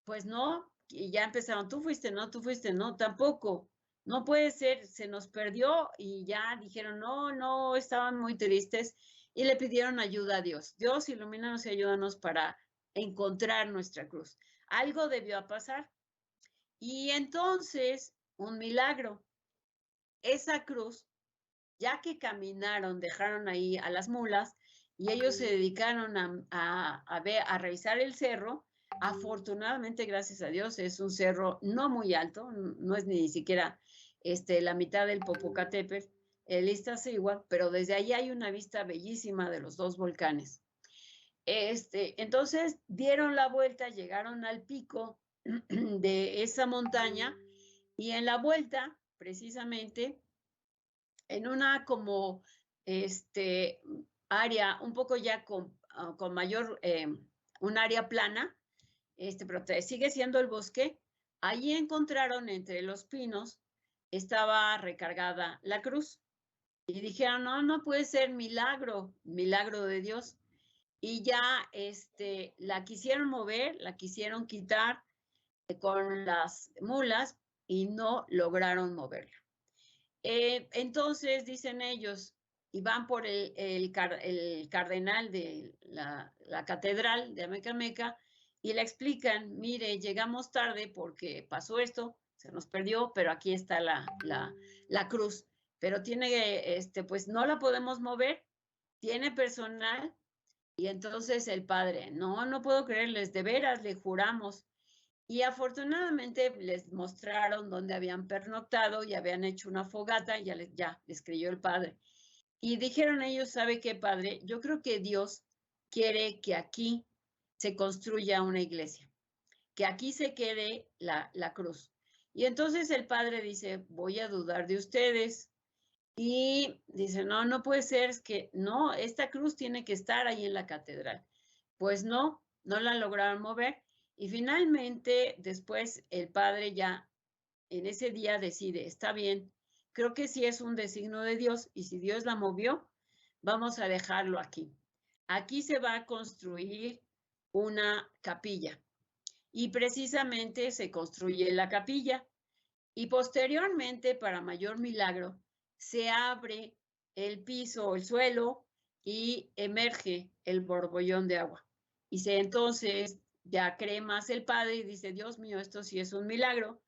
[SPEAKER 1] Pues no, y ya empezaron, tú fuiste, no, tampoco, no puede ser, se nos perdió y ya dijeron, no, estaban muy tristes y le pidieron ayuda a Dios. Dios, ilumínanos y ayúdanos para encontrar nuestra cruz. Algo debió pasar. Y entonces, un milagro, esa cruz, ya que caminaron, dejaron ahí a las mulas y ellos se dedicaron a revisar el cerro. Afortunadamente, gracias a Dios, es un cerro no muy alto, no es ni siquiera la mitad del Popocatépetl, el Iztaccíhuatl, pero desde ahí hay una vista bellísima de los dos volcanes. Entonces dieron la vuelta, llegaron al pico de esa montaña y en la vuelta, precisamente, en una como área un poco ya con mayor, un área plana, pero sigue siendo el bosque, Allí encontraron entre los pinos, estaba recargada la cruz. Y dijeron, no, no puede ser milagro de Dios. Y ya la quisieron mover, la quisieron quitar con las mulas y no lograron moverla. Entonces dicen ellos, y van por el cardenal de la catedral de Amecameca y le explican, mire, llegamos tarde porque pasó esto, se nos perdió, pero aquí está la cruz, pero tiene, pues no la podemos mover, tiene personal. Y entonces el padre, no, no puedo creerles, de veras, le juramos. Y afortunadamente les mostraron dónde habían pernoctado y habían hecho una fogata, y ya les creyó el padre. Y dijeron ellos, ¿sabe qué, padre? Yo creo que Dios quiere que aquí se construya una iglesia, que aquí se quede la cruz. Y entonces el padre dice, voy a dudar de ustedes. Y dice, no, no puede ser, es que no, esta cruz tiene que estar ahí en la catedral. Pues no, no la lograron mover. Y finalmente, después, el padre ya en ese día decide, está bien, creo que sí es un designio de Dios, y si Dios la movió, vamos a dejarlo aquí. Aquí se va a construir una capilla. Y precisamente se construye la capilla. Y posteriormente, para mayor milagro, se abre el piso o el suelo y emerge el borbollón de agua. Y entonces ya cree más el padre y dice, Dios mío, esto sí es un milagro.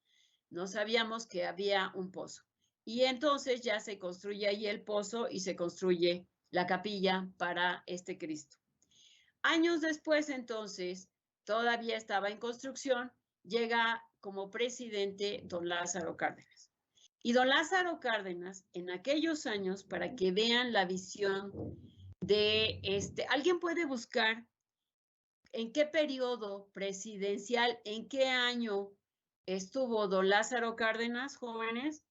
[SPEAKER 1] No sabíamos que había un pozo. Y entonces ya se construye ahí el pozo y se construye la capilla para este Cristo. Años después, entonces, todavía estaba en construcción, llega como presidente don Lázaro Cárdenas. Y don Lázaro Cárdenas, en aquellos años, para que vean la visión de alguien puede buscar en qué periodo presidencial, en qué año estuvo don Lázaro Cárdenas, jóvenes,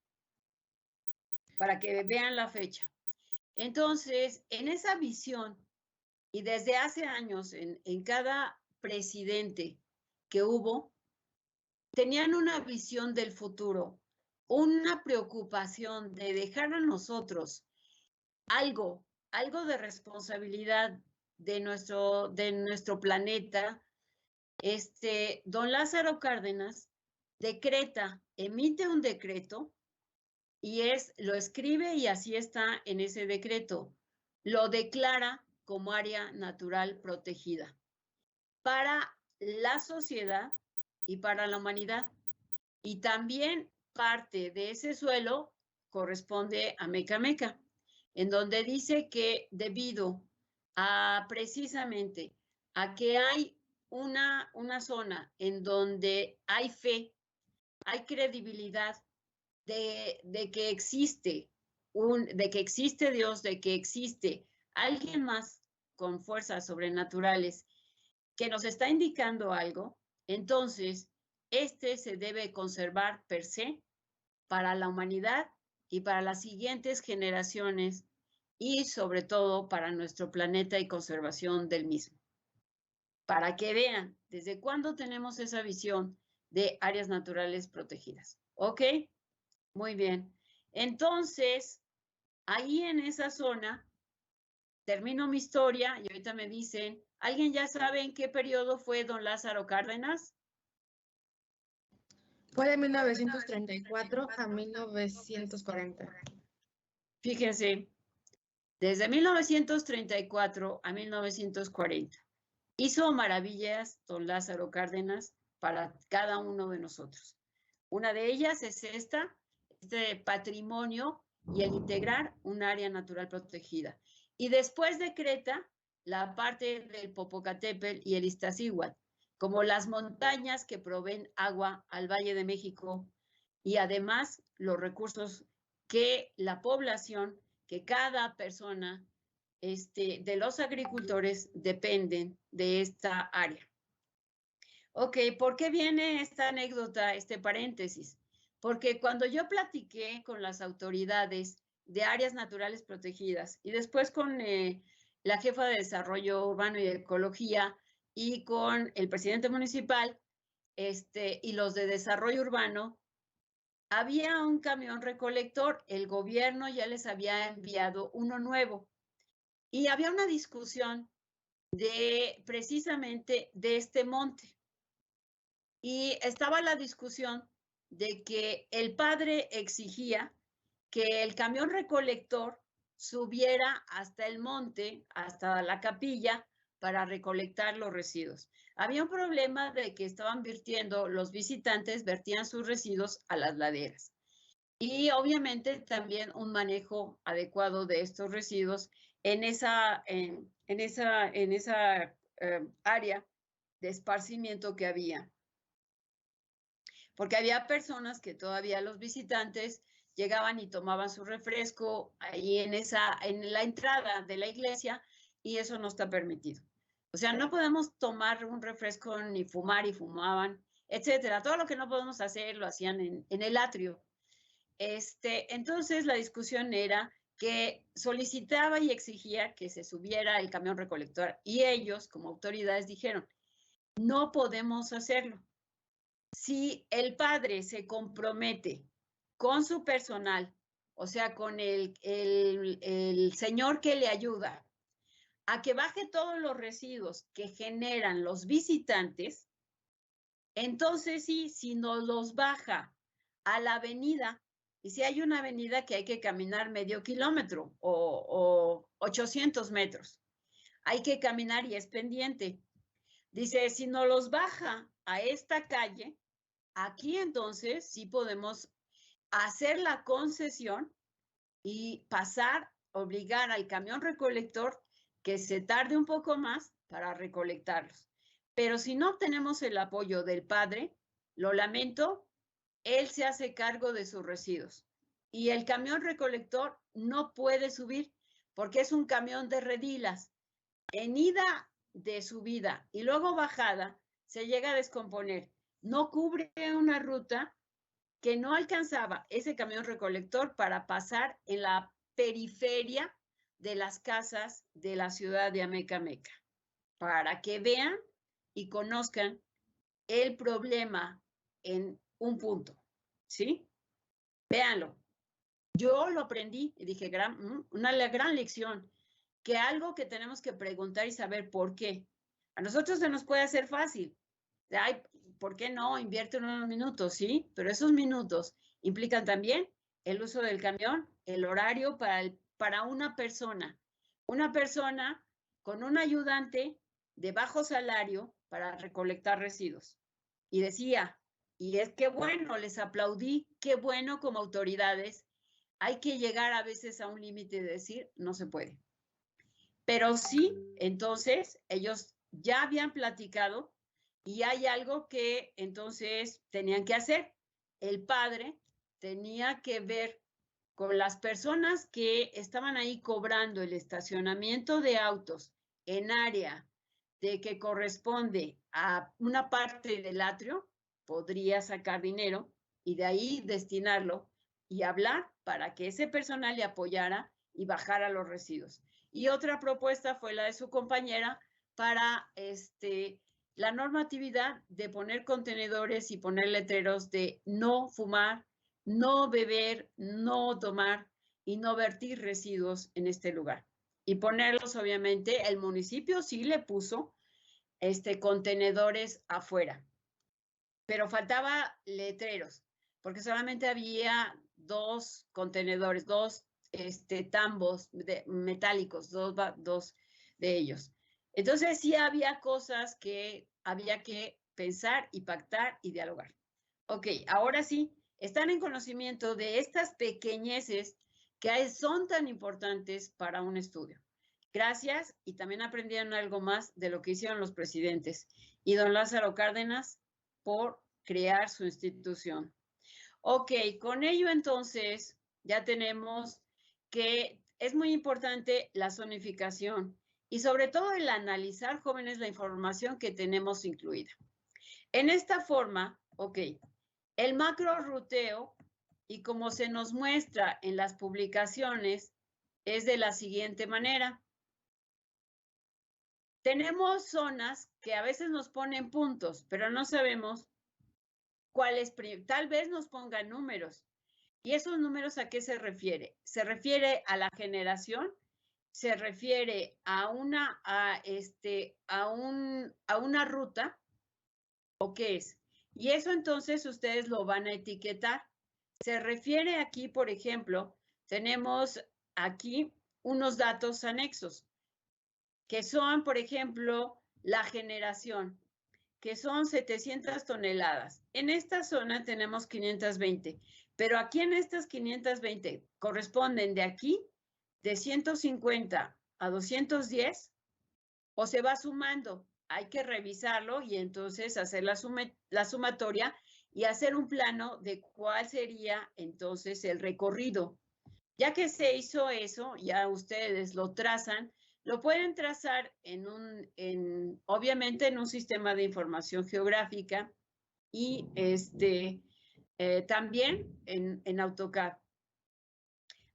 [SPEAKER 1] para que vean la fecha. Entonces, en esa visión, y desde hace años, en cada presidente que hubo, tenían una visión del futuro, una preocupación de dejar a nosotros algo de responsabilidad de nuestro planeta. Don Lázaro Cárdenas emite un decreto y lo escribe y así está en ese decreto. Lo declara como área natural protegida para la sociedad y para la humanidad. Y también parte de ese suelo corresponde a Mecameca, en donde dice que debido a precisamente a que hay una zona en donde hay fe, hay credibilidad de que existe Dios, de que existe alguien más con fuerzas sobrenaturales que nos está indicando algo, entonces se debe conservar per se para la humanidad y para las siguientes generaciones y sobre todo para nuestro planeta y conservación del mismo. Para que vean desde cuándo tenemos esa visión de áreas naturales protegidas. ¿Ok? Muy bien. Entonces, ahí en esa zona, termino mi historia y ahorita me dicen, ¿alguien ya sabe en qué periodo fue don Lázaro Cárdenas?
[SPEAKER 2] Fue de 1934 a 1940.
[SPEAKER 1] Fíjense, desde 1934 a 1940. Hizo maravillas don Lázaro Cárdenas para cada uno de nosotros. Una de ellas es este patrimonio y el integrar un área natural protegida. Y después decreta la parte del Popocatépetl y el Iztaccíhuatl, como las montañas que proveen agua al Valle de México y además los recursos que la población, que cada persona de los agricultores dependen de esta área. Ok, ¿por qué viene esta anécdota, este paréntesis? Porque cuando yo platiqué con las autoridades de áreas naturales protegidas y después con la jefa de Desarrollo Urbano y Ecología y con el presidente municipal, y los de desarrollo urbano, había un camión recolector, el gobierno ya les había enviado uno nuevo y había una discusión precisamente de este monte. Y estaba la discusión de que el padre exigía que el camión recolector subiera hasta el monte, hasta la capilla, para recolectar los residuos. Había un problema de que estaban vertiendo, los visitantes vertían sus residuos a las laderas. Y obviamente también un manejo adecuado de estos residuos en esa área de esparcimiento que había. Porque había personas que todavía los visitantes llegaban y tomaban su refresco ahí en la entrada de la iglesia, y eso no está permitido. O sea, no podemos tomar un refresco ni fumar, y fumaban, etcétera. Todo lo que no podemos hacer lo hacían en el atrio. Entonces la discusión era que solicitaba y exigía que se subiera el camión recolector, y ellos como autoridades dijeron, no podemos hacerlo. Si el padre se compromete con su personal, o sea, con el señor que le ayuda, a que baje todos los residuos que generan los visitantes, entonces sí, si nos los baja a la avenida, y si hay una avenida que hay que caminar medio kilómetro o 800 metros, hay que caminar y es pendiente. Dice, si nos los baja a esta calle, aquí entonces sí podemos hacer la concesión y obligar al camión recolector que se tarde un poco más para recolectarlos. Pero si no tenemos el apoyo del padre, lo lamento, él se hace cargo de sus residuos. Y el camión recolector no puede subir porque es un camión de redilas. En ida de subida y luego bajada, se llega a descomponer. No cubre una ruta que no alcanzaba ese camión recolector para pasar en la periferia de las casas de la ciudad de Amecameca, para que vean y conozcan el problema en un punto, ¿sí? Véanlo. Yo lo aprendí y dije, una gran lección, que algo que tenemos que preguntar y saber por qué. A nosotros se nos puede hacer fácil. Ay, ¿por qué no? Invierte unos minutos, ¿sí? Pero esos minutos implican también el uso del camión, el horario para una persona con un ayudante de bajo salario para recolectar residuos. Y decía, y es que bueno, les aplaudí, qué bueno como autoridades. Hay que llegar a veces a un límite de decir, no se puede. Pero sí, entonces ellos ya habían platicado y hay algo que entonces tenían que hacer. El padre tenía que ver con las personas que estaban ahí cobrando el estacionamiento de autos en área de que corresponde a una parte del atrio, podría sacar dinero y de ahí destinarlo y hablar para que ese personal le apoyara y bajara los residuos. Y otra propuesta fue la de su compañera para la normatividad de poner contenedores y poner letreros de no fumar, no beber, no tomar y no vertir residuos en este lugar. Y ponerlos, obviamente, el municipio sí le puso contenedores afuera, pero faltaba letreros, porque solamente había 2 contenedores, 2 tambos metálicos, dos de ellos. Entonces sí había cosas que había que pensar y pactar y dialogar. Ok, ahora sí, están en conocimiento de estas pequeñeces que son tan importantes para un estudio. Gracias, y también aprendieron algo más de lo que hicieron los presidentes y don Lázaro Cárdenas por crear su institución. Ok, con ello entonces ya tenemos que es muy importante la zonificación y sobre todo el analizar, jóvenes, la información que tenemos incluida. En esta forma, ok, el macro ruteo, y como se nos muestra en las publicaciones, es de la siguiente manera. Tenemos zonas que a veces nos ponen puntos, pero no sabemos tal vez nos pongan números. ¿Y esos números a qué se refiere? Se refiere a la generación, se refiere a una ruta, ¿o qué es? Y eso entonces ustedes lo van a etiquetar. Se refiere aquí, por ejemplo, tenemos aquí unos datos anexos, que son, por ejemplo, la generación, que son 700 toneladas. En esta zona tenemos 520, pero aquí en estas 520 corresponden de aquí, de 150 a 210, o se va sumando. Hay que revisarlo y entonces hacer la sumatoria y hacer un plano de cuál sería entonces el recorrido. Ya que se hizo eso, ya ustedes lo trazan, lo pueden trazar obviamente en un sistema de información geográfica y también en AutoCAD.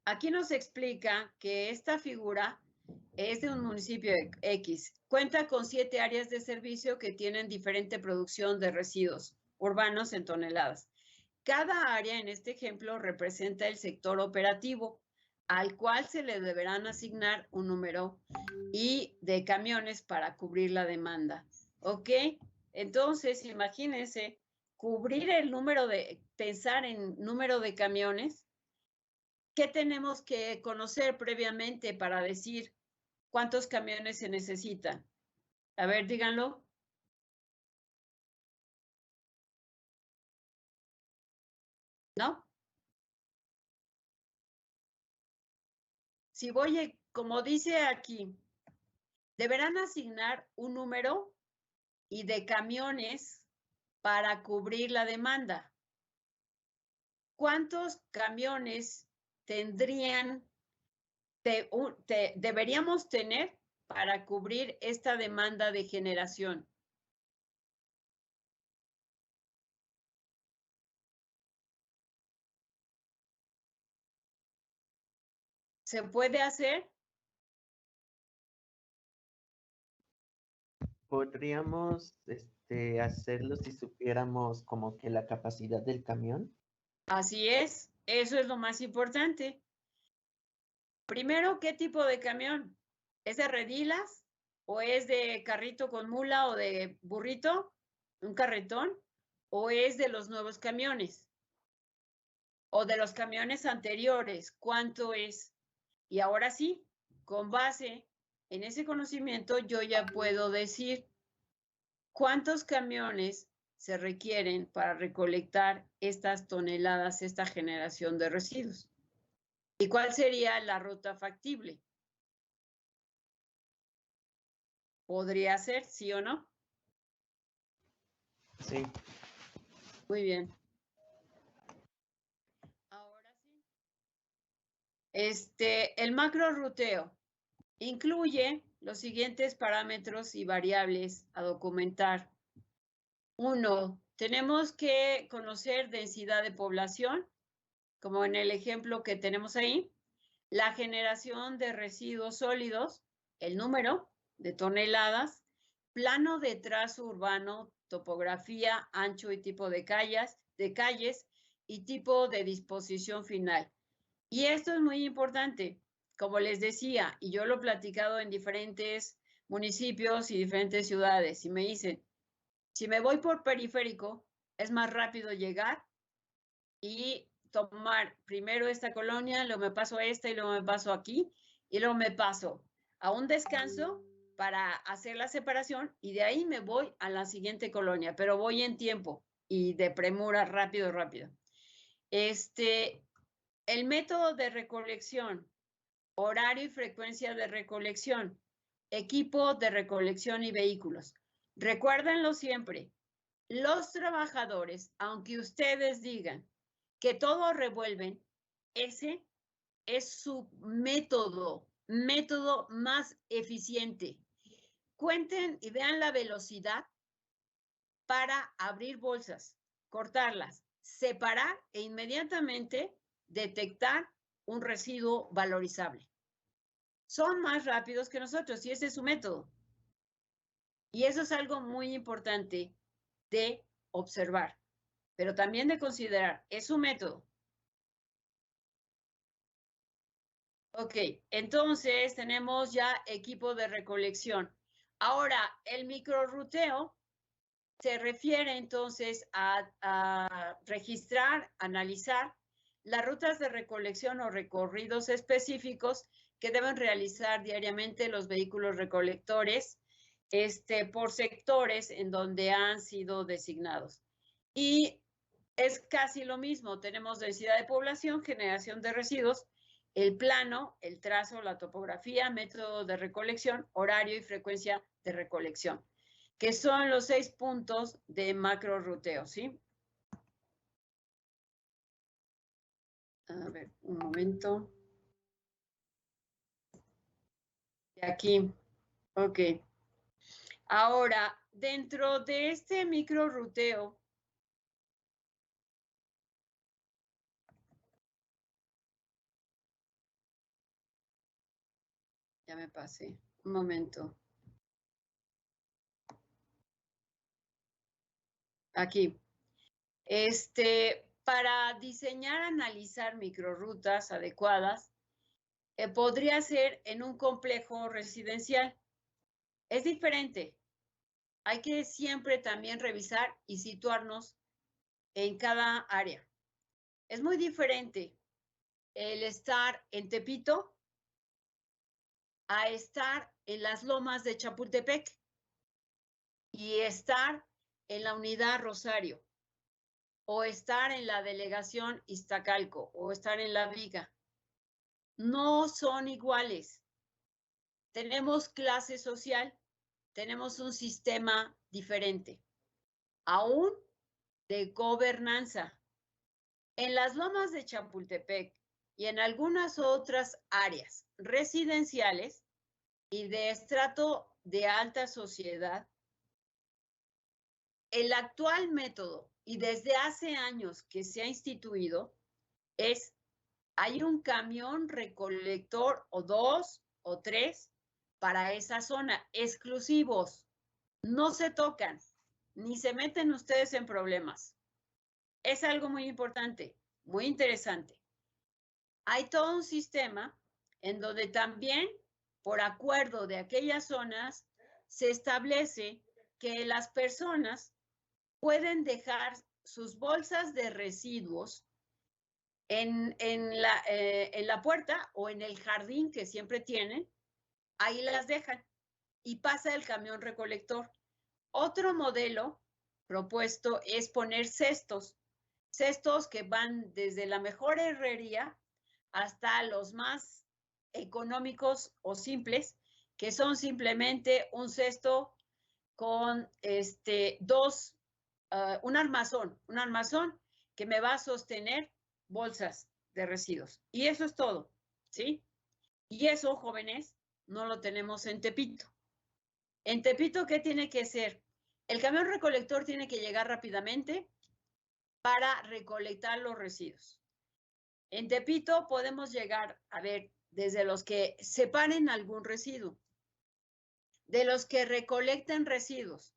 [SPEAKER 1] Aquí nos explica que esta figura es de un municipio X. Cuenta con 7 áreas de servicio que tienen diferente producción de residuos urbanos en toneladas. Cada área en este ejemplo representa el sector operativo, al cual se le deberán asignar un número y de camiones para cubrir la demanda. ¿Ok? Entonces, imagínense, pensar en número de camiones. ¿Qué tenemos que conocer previamente para decir cuántos camiones se necesitan? A ver, díganlo. ¿No? Si voy, como dice aquí, deberán asignar un número y de camiones para cubrir la demanda. ¿Cuántos camiones deberíamos tener para cubrir esta demanda de generación? ¿Se puede hacer?
[SPEAKER 3] ¿Podríamos hacerlo si supiéramos como que la capacidad del camión?
[SPEAKER 1] Así es, eso es lo más importante. Primero, ¿qué tipo de camión? ¿Es de redilas o es de carrito con mula o de burrito, un carretón? ¿O es de los nuevos camiones? ¿O de los camiones anteriores? ¿Cuánto es? Y ahora sí, con base en ese conocimiento, yo ya puedo decir cuántos camiones se requieren para recolectar estas toneladas, esta generación de residuos. ¿Y cuál sería la ruta factible? ¿Podría ser, sí o no?
[SPEAKER 3] Sí.
[SPEAKER 1] Muy bien. Ahora sí. El macro ruteo incluye los siguientes parámetros y variables a documentar. 1. Tenemos que conocer densidad de población, como en el ejemplo que tenemos ahí, la generación de residuos sólidos, el número de toneladas, plano de trazo urbano, topografía, ancho y tipo de calles y tipo de disposición final. Y esto es muy importante, como les decía, y yo lo he platicado en diferentes municipios y diferentes ciudades, y me dicen, si me voy por periférico, es más rápido llegar y tomar primero esta colonia, luego me paso a esta y luego me paso aquí y luego me paso a un descanso para hacer la separación y de ahí me voy a la siguiente colonia, pero voy en tiempo y de premura, rápido, rápido. El método de recolección, horario y frecuencia de recolección, equipo de recolección y vehículos. Recuérdenlo siempre, los trabajadores, aunque ustedes digan que todo revuelven, ese es su método más eficiente. Cuenten y vean la velocidad para abrir bolsas, cortarlas, separar e inmediatamente detectar un residuo valorizable. Son más rápidos que nosotros y ese es su método. Y eso es algo muy importante de observar. pero también de considerar, es un método. Ok, entonces tenemos ya equipo de recolección. Ahora, el microrruteo se refiere entonces a registrar, analizar las rutas de recolección o recorridos específicos que deben realizar diariamente los vehículos recolectores por sectores en donde han sido designados. Y es casi lo mismo, tenemos densidad de población, generación de residuos, el plano, el trazo, la topografía, método de recolección, horario y frecuencia de recolección, que son los 6 puntos de macrorruteo, ¿sí? A ver, un momento. De aquí, ok. Ahora, dentro de este microrruteo, ya me pasé, un momento. Aquí. Para diseñar, analizar microrrutas adecuadas, podría ser en un complejo residencial. Es diferente. Hay que siempre también revisar y situarnos en cada área. Es muy diferente el estar en Tepito a estar en las lomas de Chapultepec y estar en la unidad Rosario o estar en la delegación Iztacalco o estar en La Viga. No son iguales. Tenemos clase social, tenemos un sistema diferente, aún de gobernanza. En las lomas de Chapultepec y en algunas otras áreas residenciales y de estrato de alta sociedad, el actual método, y desde hace años que se ha instituido, hay un camión recolector o 2 o 3 para esa zona, exclusivos. No se tocan, ni se meten ustedes en problemas. Es algo muy importante, muy interesante. Hay todo un sistema en donde también, por acuerdo de aquellas zonas, se establece que las personas pueden dejar sus bolsas de residuos en la puerta o en el jardín que siempre tienen, ahí las dejan y pasa el camión recolector. Otro modelo propuesto es poner cestos que van desde la mejor herrería hasta los más económicos o simples, que son simplemente un cesto con un armazón que me va a sostener bolsas de residuos. Y eso es todo, ¿sí? Y eso, jóvenes, no lo tenemos en Tepito. En Tepito, ¿qué tiene que ser? El camión recolector tiene que llegar rápidamente para recolectar los residuos. En Tepito podemos llegar, a ver, desde los que separen algún residuo, de los que recolecten residuos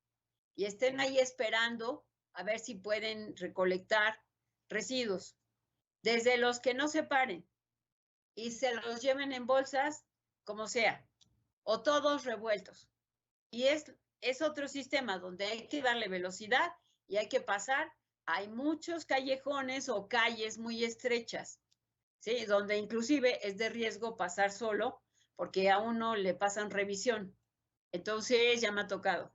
[SPEAKER 1] y estén ahí esperando a ver si pueden recolectar residuos, desde los que no separen y se los lleven en bolsas, como sea, o todos revueltos. Y es otro sistema donde hay que darle velocidad y hay que pasar. Hay muchos callejones o calles muy estrechas, ¿sí? Donde inclusive es de riesgo pasar solo porque a uno le pasan revisión. Entonces ya me ha tocado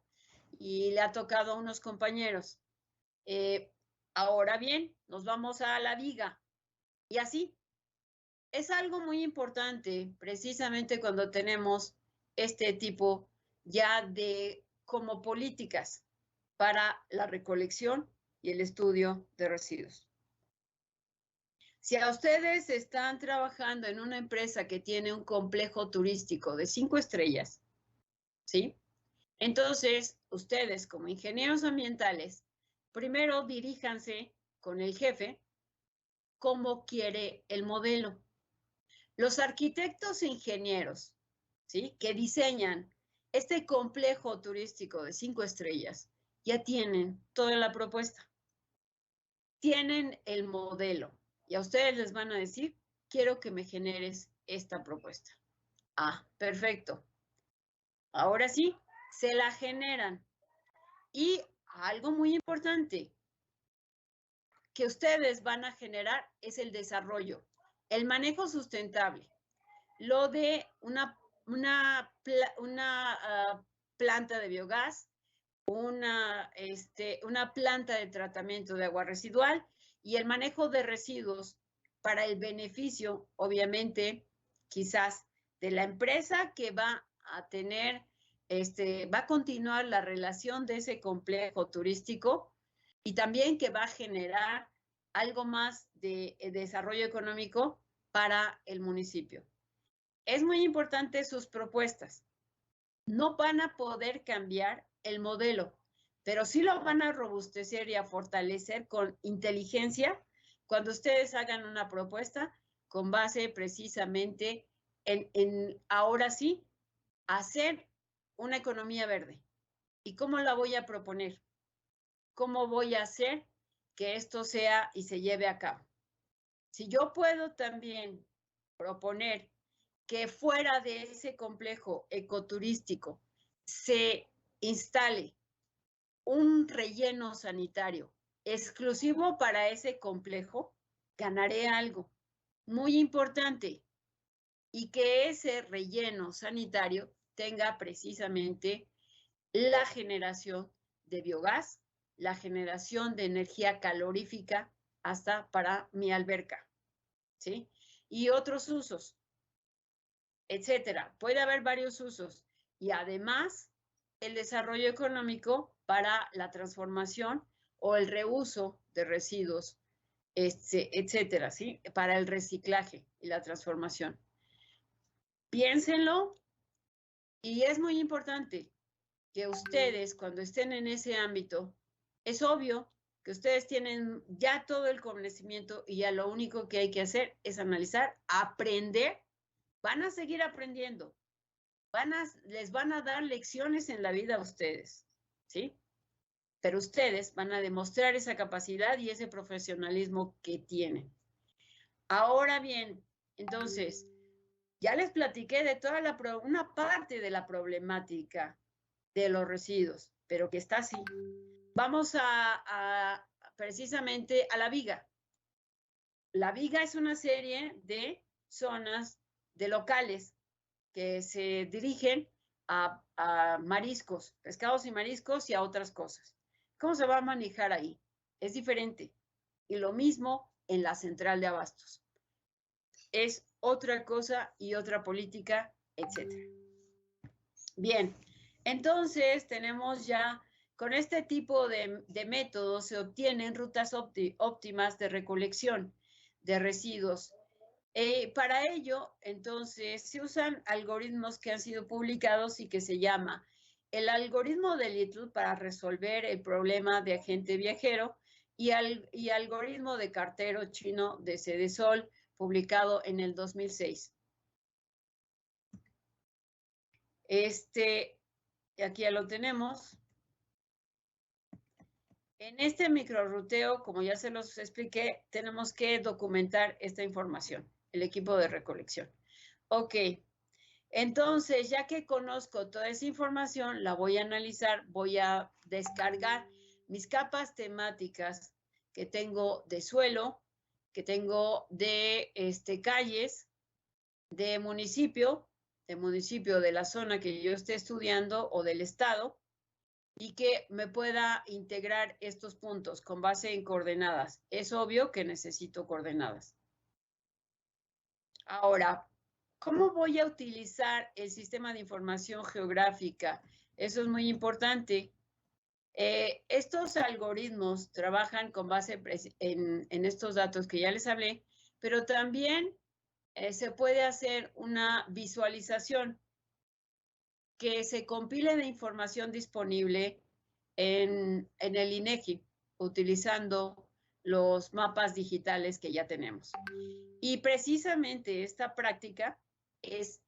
[SPEAKER 1] y le ha tocado a unos compañeros. Ahora bien, nos vamos a La Viga y así. Es algo muy importante precisamente cuando tenemos este tipo ya de como políticas para la recolección y el estudio de residuos. Si a ustedes están trabajando en una empresa que tiene un complejo turístico de 5 estrellas, ¿sí? Entonces, ustedes como ingenieros ambientales, primero diríjanse con el jefe cómo quiere el modelo. Los arquitectos e ingenieros, ¿sí?, que diseñan este complejo turístico de 5 estrellas, ya tienen toda la propuesta. tienen el modelo y a ustedes les van a decir, quiero que me generes esta propuesta. Ah, perfecto. Ahora sí, se la generan. Y algo muy importante que ustedes van a generar es el desarrollo, el manejo sustentable, lo de una planta de biogás, una planta de tratamiento de agua residual y el manejo de residuos para el beneficio, obviamente, quizás de la empresa que va a tener, va a continuar la relación de ese complejo turístico y también que va a generar algo más de desarrollo económico para el municipio. Es muy importante sus propuestas. No van a poder cambiar el modelo, pero sí lo van a robustecer y a fortalecer con inteligencia cuando ustedes hagan una propuesta con base precisamente en ahora sí, hacer una economía verde. ¿Y cómo la voy a proponer? ¿Cómo voy a hacer que esto sea y se lleve a cabo? Si yo puedo también proponer que fuera de ese complejo ecoturístico se instale un relleno sanitario exclusivo para ese complejo, ganaré algo muy importante y que ese relleno sanitario tenga precisamente la generación de biogás, la generación de energía calorífica hasta para mi alberca, ¿sí? Y otros usos, etcétera. Puede haber varios usos y además el desarrollo económico para la transformación o el reuso de residuos, etcétera, ¿sí? Para el reciclaje y la transformación. Piénsenlo y es muy importante que ustedes cuando estén en ese ámbito, es obvio que ustedes tienen ya todo el conocimiento y ya lo único que hay que hacer es analizar, aprender. Van a seguir aprendiendo, les van a dar lecciones en la vida a ustedes, ¿sí? Pero ustedes van a demostrar esa capacidad y ese profesionalismo que tienen. Ahora bien, entonces, ya les platiqué de toda una parte de la problemática de los residuos, pero que está así. Vamos precisamente a la viga. La viga es una serie de zonas, de locales que se dirigen a mariscos, pescados y mariscos y a otras cosas. ¿Cómo se va a manejar ahí? Es diferente. Y lo mismo en la central de abastos. Es otra cosa y otra política, etc. Bien, entonces tenemos ya, con este tipo de métodos se obtienen rutas óptimas de recolección de residuos. Para ello, entonces, se usan algoritmos que han sido publicados y que se llama el algoritmo de Little para resolver el problema de agente viajero y algoritmo de cartero chino de Cedesol, publicado en el 2006. Aquí ya lo tenemos. En este microrruteo, como ya se los expliqué, tenemos que documentar esta información, el equipo de recolección. Ok, entonces ya que conozco toda esa información, la voy a analizar, voy a descargar mis capas temáticas que tengo de suelo, que tengo de calles, de municipio de la zona que yo esté estudiando o del estado, y que me pueda integrar estos puntos con base en coordenadas. Es obvio que necesito coordenadas. Ahora, ¿cómo voy a utilizar el sistema de información geográfica? Eso es muy importante. Estos algoritmos trabajan con base en estos datos que ya les hablé, pero también se puede hacer una visualización que se compile de información disponible en el INEGI, utilizando los mapas digitales que ya tenemos. Y precisamente esta práctica es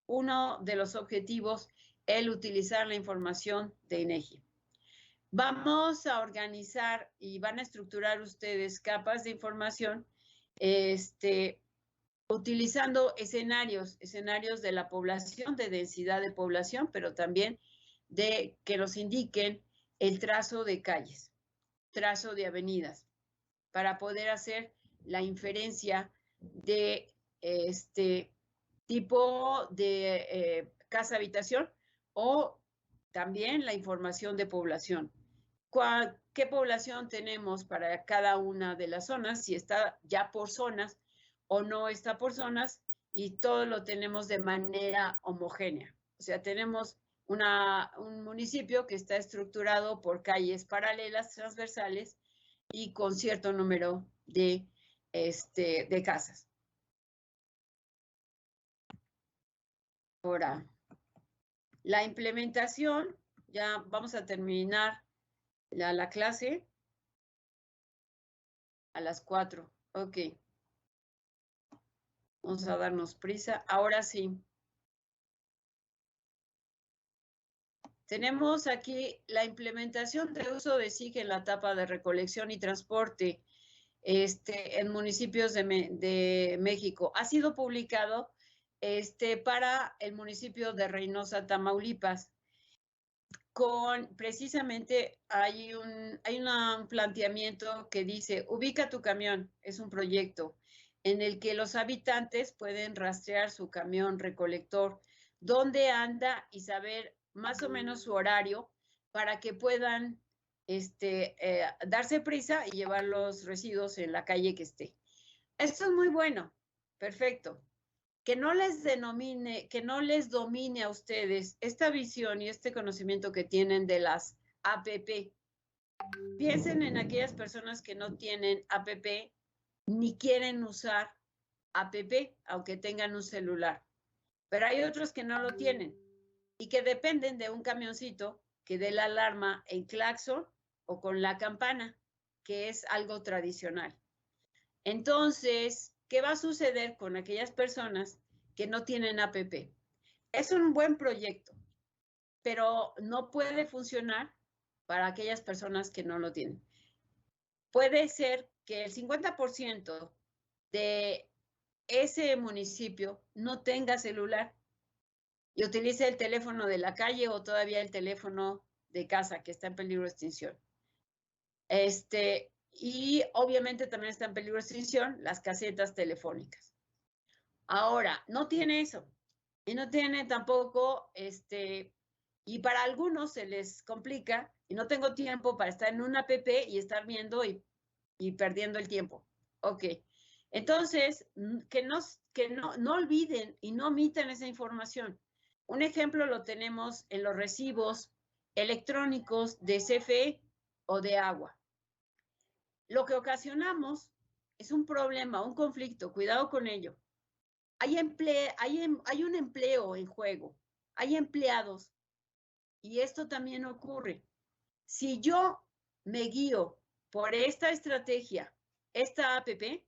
[SPEAKER 1] uno de los objetivos, el utilizar la información de INEGI. Vamos a organizar y van a estructurar ustedes capas de información utilizando escenarios de la población, de densidad de población, pero también de que nos indiquen el trazo de calles, trazo de avenidas, para poder hacer la inferencia de tipo de casa-habitación o también la información de población. ¿Qué población tenemos para cada una de las zonas? Si está ya por zonas o no está por zonas, y todo lo tenemos de manera homogénea. O sea, tenemos un municipio que está estructurado por calles paralelas, transversales y con cierto número de casas. Ahora, la implementación, ya vamos a terminar la clase a las 4. Ok. Vamos a darnos prisa. Ahora sí. Tenemos aquí la implementación de uso de SIG en la etapa de recolección y transporte en municipios de México. Ha sido publicado para el municipio de Reynosa, Tamaulipas. Precisamente hay un planteamiento que dice, ubica tu camión, es un proyecto en el que los habitantes pueden rastrear su camión recolector, dónde anda y saber más o menos su horario para que puedan darse prisa y llevar los residuos en la calle que esté. Esto es muy bueno, perfecto. Que no les domine a ustedes esta visión y este conocimiento que tienen de las APP. Piensen en aquellas personas que no tienen APP ni quieren usar APP, aunque tengan un celular. Pero hay otros que no lo tienen y que dependen de un camioncito que dé la alarma en claxon o con la campana, que es algo tradicional. Entonces, ¿qué va a suceder con aquellas personas que no tienen APP? Es un buen proyecto, pero no puede funcionar para aquellas personas que no lo tienen. Puede ser que el 50% de ese municipio no tenga celular y utilice el teléfono de la calle o todavía el teléfono de casa que está en peligro de extinción. Y obviamente también está en peligro de extinción las casetas telefónicas. Ahora, no tiene eso. Y no tiene tampoco, y para algunos se les complica, y no tengo tiempo para estar en una app y estar viendo y perdiendo el tiempo. Ok. Entonces, que no olviden y no omitan esa información. Un ejemplo lo tenemos en los recibos electrónicos de CFE o de agua. Lo que ocasionamos es un problema, un conflicto, cuidado con ello. Hay un empleo en juego, hay empleados, y esto también ocurre. Si yo me guío por esta estrategia, esta APP,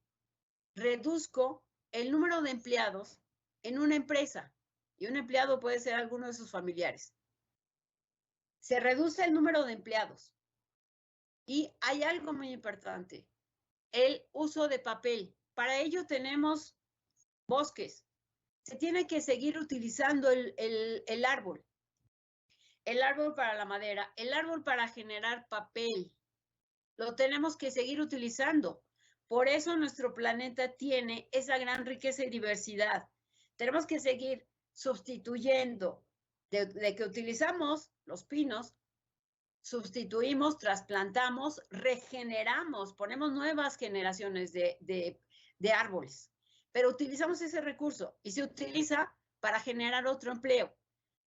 [SPEAKER 1] reduzco el número de empleados en una empresa, y un empleado puede ser alguno de sus familiares. Se reduce el número de empleados. Y hay algo muy importante, el uso de papel. Para ello tenemos bosques. Se tiene que seguir utilizando el árbol. El árbol para la madera, el árbol para generar papel. Lo tenemos que seguir utilizando. Por eso nuestro planeta tiene esa gran riqueza y diversidad. Tenemos que seguir sustituyendo. De que utilizamos los pinos, sustituimos, trasplantamos, regeneramos, ponemos nuevas generaciones de árboles. Pero utilizamos ese recurso y se utiliza para generar otro empleo,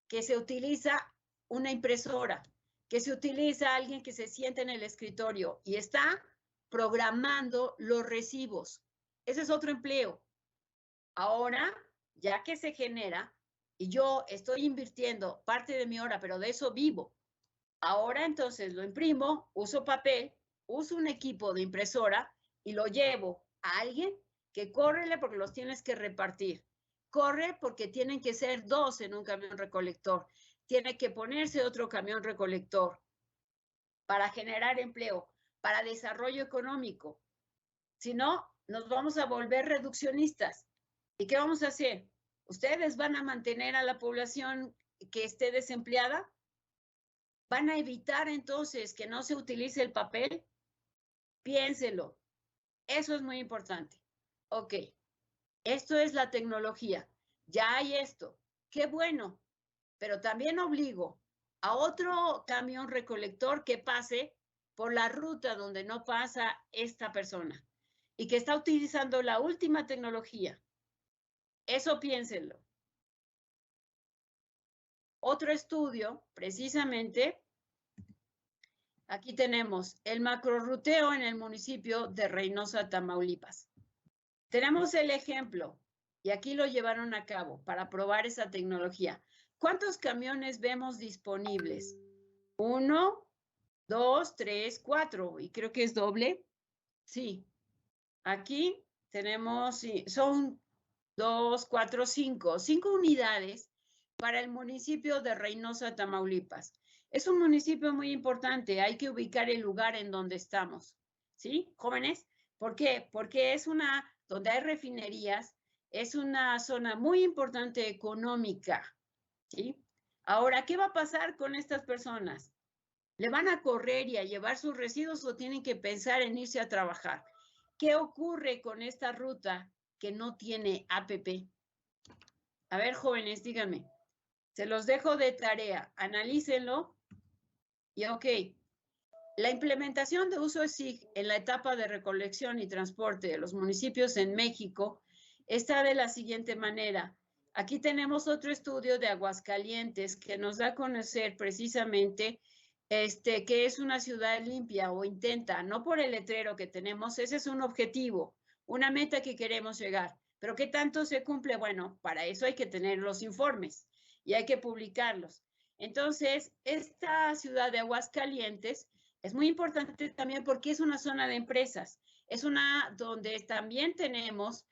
[SPEAKER 1] que se utiliza una impresora, que se utiliza alguien que se siente en el escritorio y está programando los recibos. Ese es otro empleo. Ahora, ya que se genera, y yo estoy invirtiendo parte de mi hora, pero de eso vivo, ahora entonces lo imprimo, uso papel, uso un equipo de impresora y lo llevo a alguien que córrele porque los tienes que repartir. Corre porque tienen que ser 2 en un camión recolector. Tiene que ponerse otro camión recolector. para generar empleo, para desarrollo económico. Si no, nos vamos a volver reduccionistas. ¿Y qué vamos a hacer? ¿Ustedes van a mantener a la población que esté desempleada? ¿Van a evitar entonces que no se utilice el papel? Piénselo. Eso es muy importante. Ok, esto es la tecnología. Ya hay esto. Qué bueno. Pero también obligo a otro camión recolector que pase por la ruta donde no pasa esta persona y que está utilizando la última tecnología. Eso piénsenlo. Otro estudio, precisamente, aquí tenemos el macrorruteo en el municipio de Reynosa, Tamaulipas. Tenemos el ejemplo, y aquí lo llevaron a cabo para probar esa tecnología. ¿Cuántos camiones vemos disponibles? 1, 2, 3, 4, y creo que es doble. Sí. Aquí tenemos, sí, son 2, 4, 5. 5 unidades para el municipio de Reynosa, Tamaulipas. Es un municipio muy importante, hay que ubicar el lugar en donde estamos. ¿Sí, jóvenes? ¿Por qué? Porque es una, donde hay refinerías, es una zona muy importante económica. ¿Sí? Ahora, ¿qué va a pasar con estas personas? ¿Le van a correr y a llevar sus residuos o tienen que pensar en irse a trabajar? ¿Qué ocurre con esta ruta que no tiene APP? A ver, jóvenes, díganme. Se los dejo de tarea. Analícenlo. Y ok, la implementación de uso de SIG en la etapa de recolección y transporte de los municipios en México está de la siguiente manera. Aquí tenemos otro estudio de Aguascalientes que nos da a conocer precisamente que es una ciudad limpia o intenta, no por el letrero que tenemos, ese es un objetivo, una meta que queremos llegar. Pero ¿qué tanto se cumple? Bueno, para eso hay que tener los informes y hay que publicarlos. Entonces, esta ciudad de Aguascalientes es muy importante también porque es una zona de empresas, es una donde también tenemos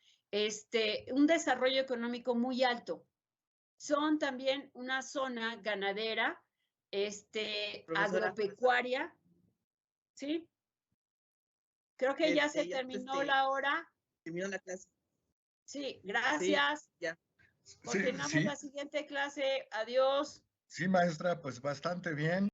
[SPEAKER 1] un desarrollo económico muy alto. Son también una zona ganadera, agropecuaria, ¿sí? Creo que ya se terminó la hora.
[SPEAKER 4] Terminó la clase.
[SPEAKER 1] Sí, gracias.
[SPEAKER 4] Sí, ya.
[SPEAKER 1] Continuamos la siguiente clase. Adiós.
[SPEAKER 5] Sí, maestra, pues bastante bien.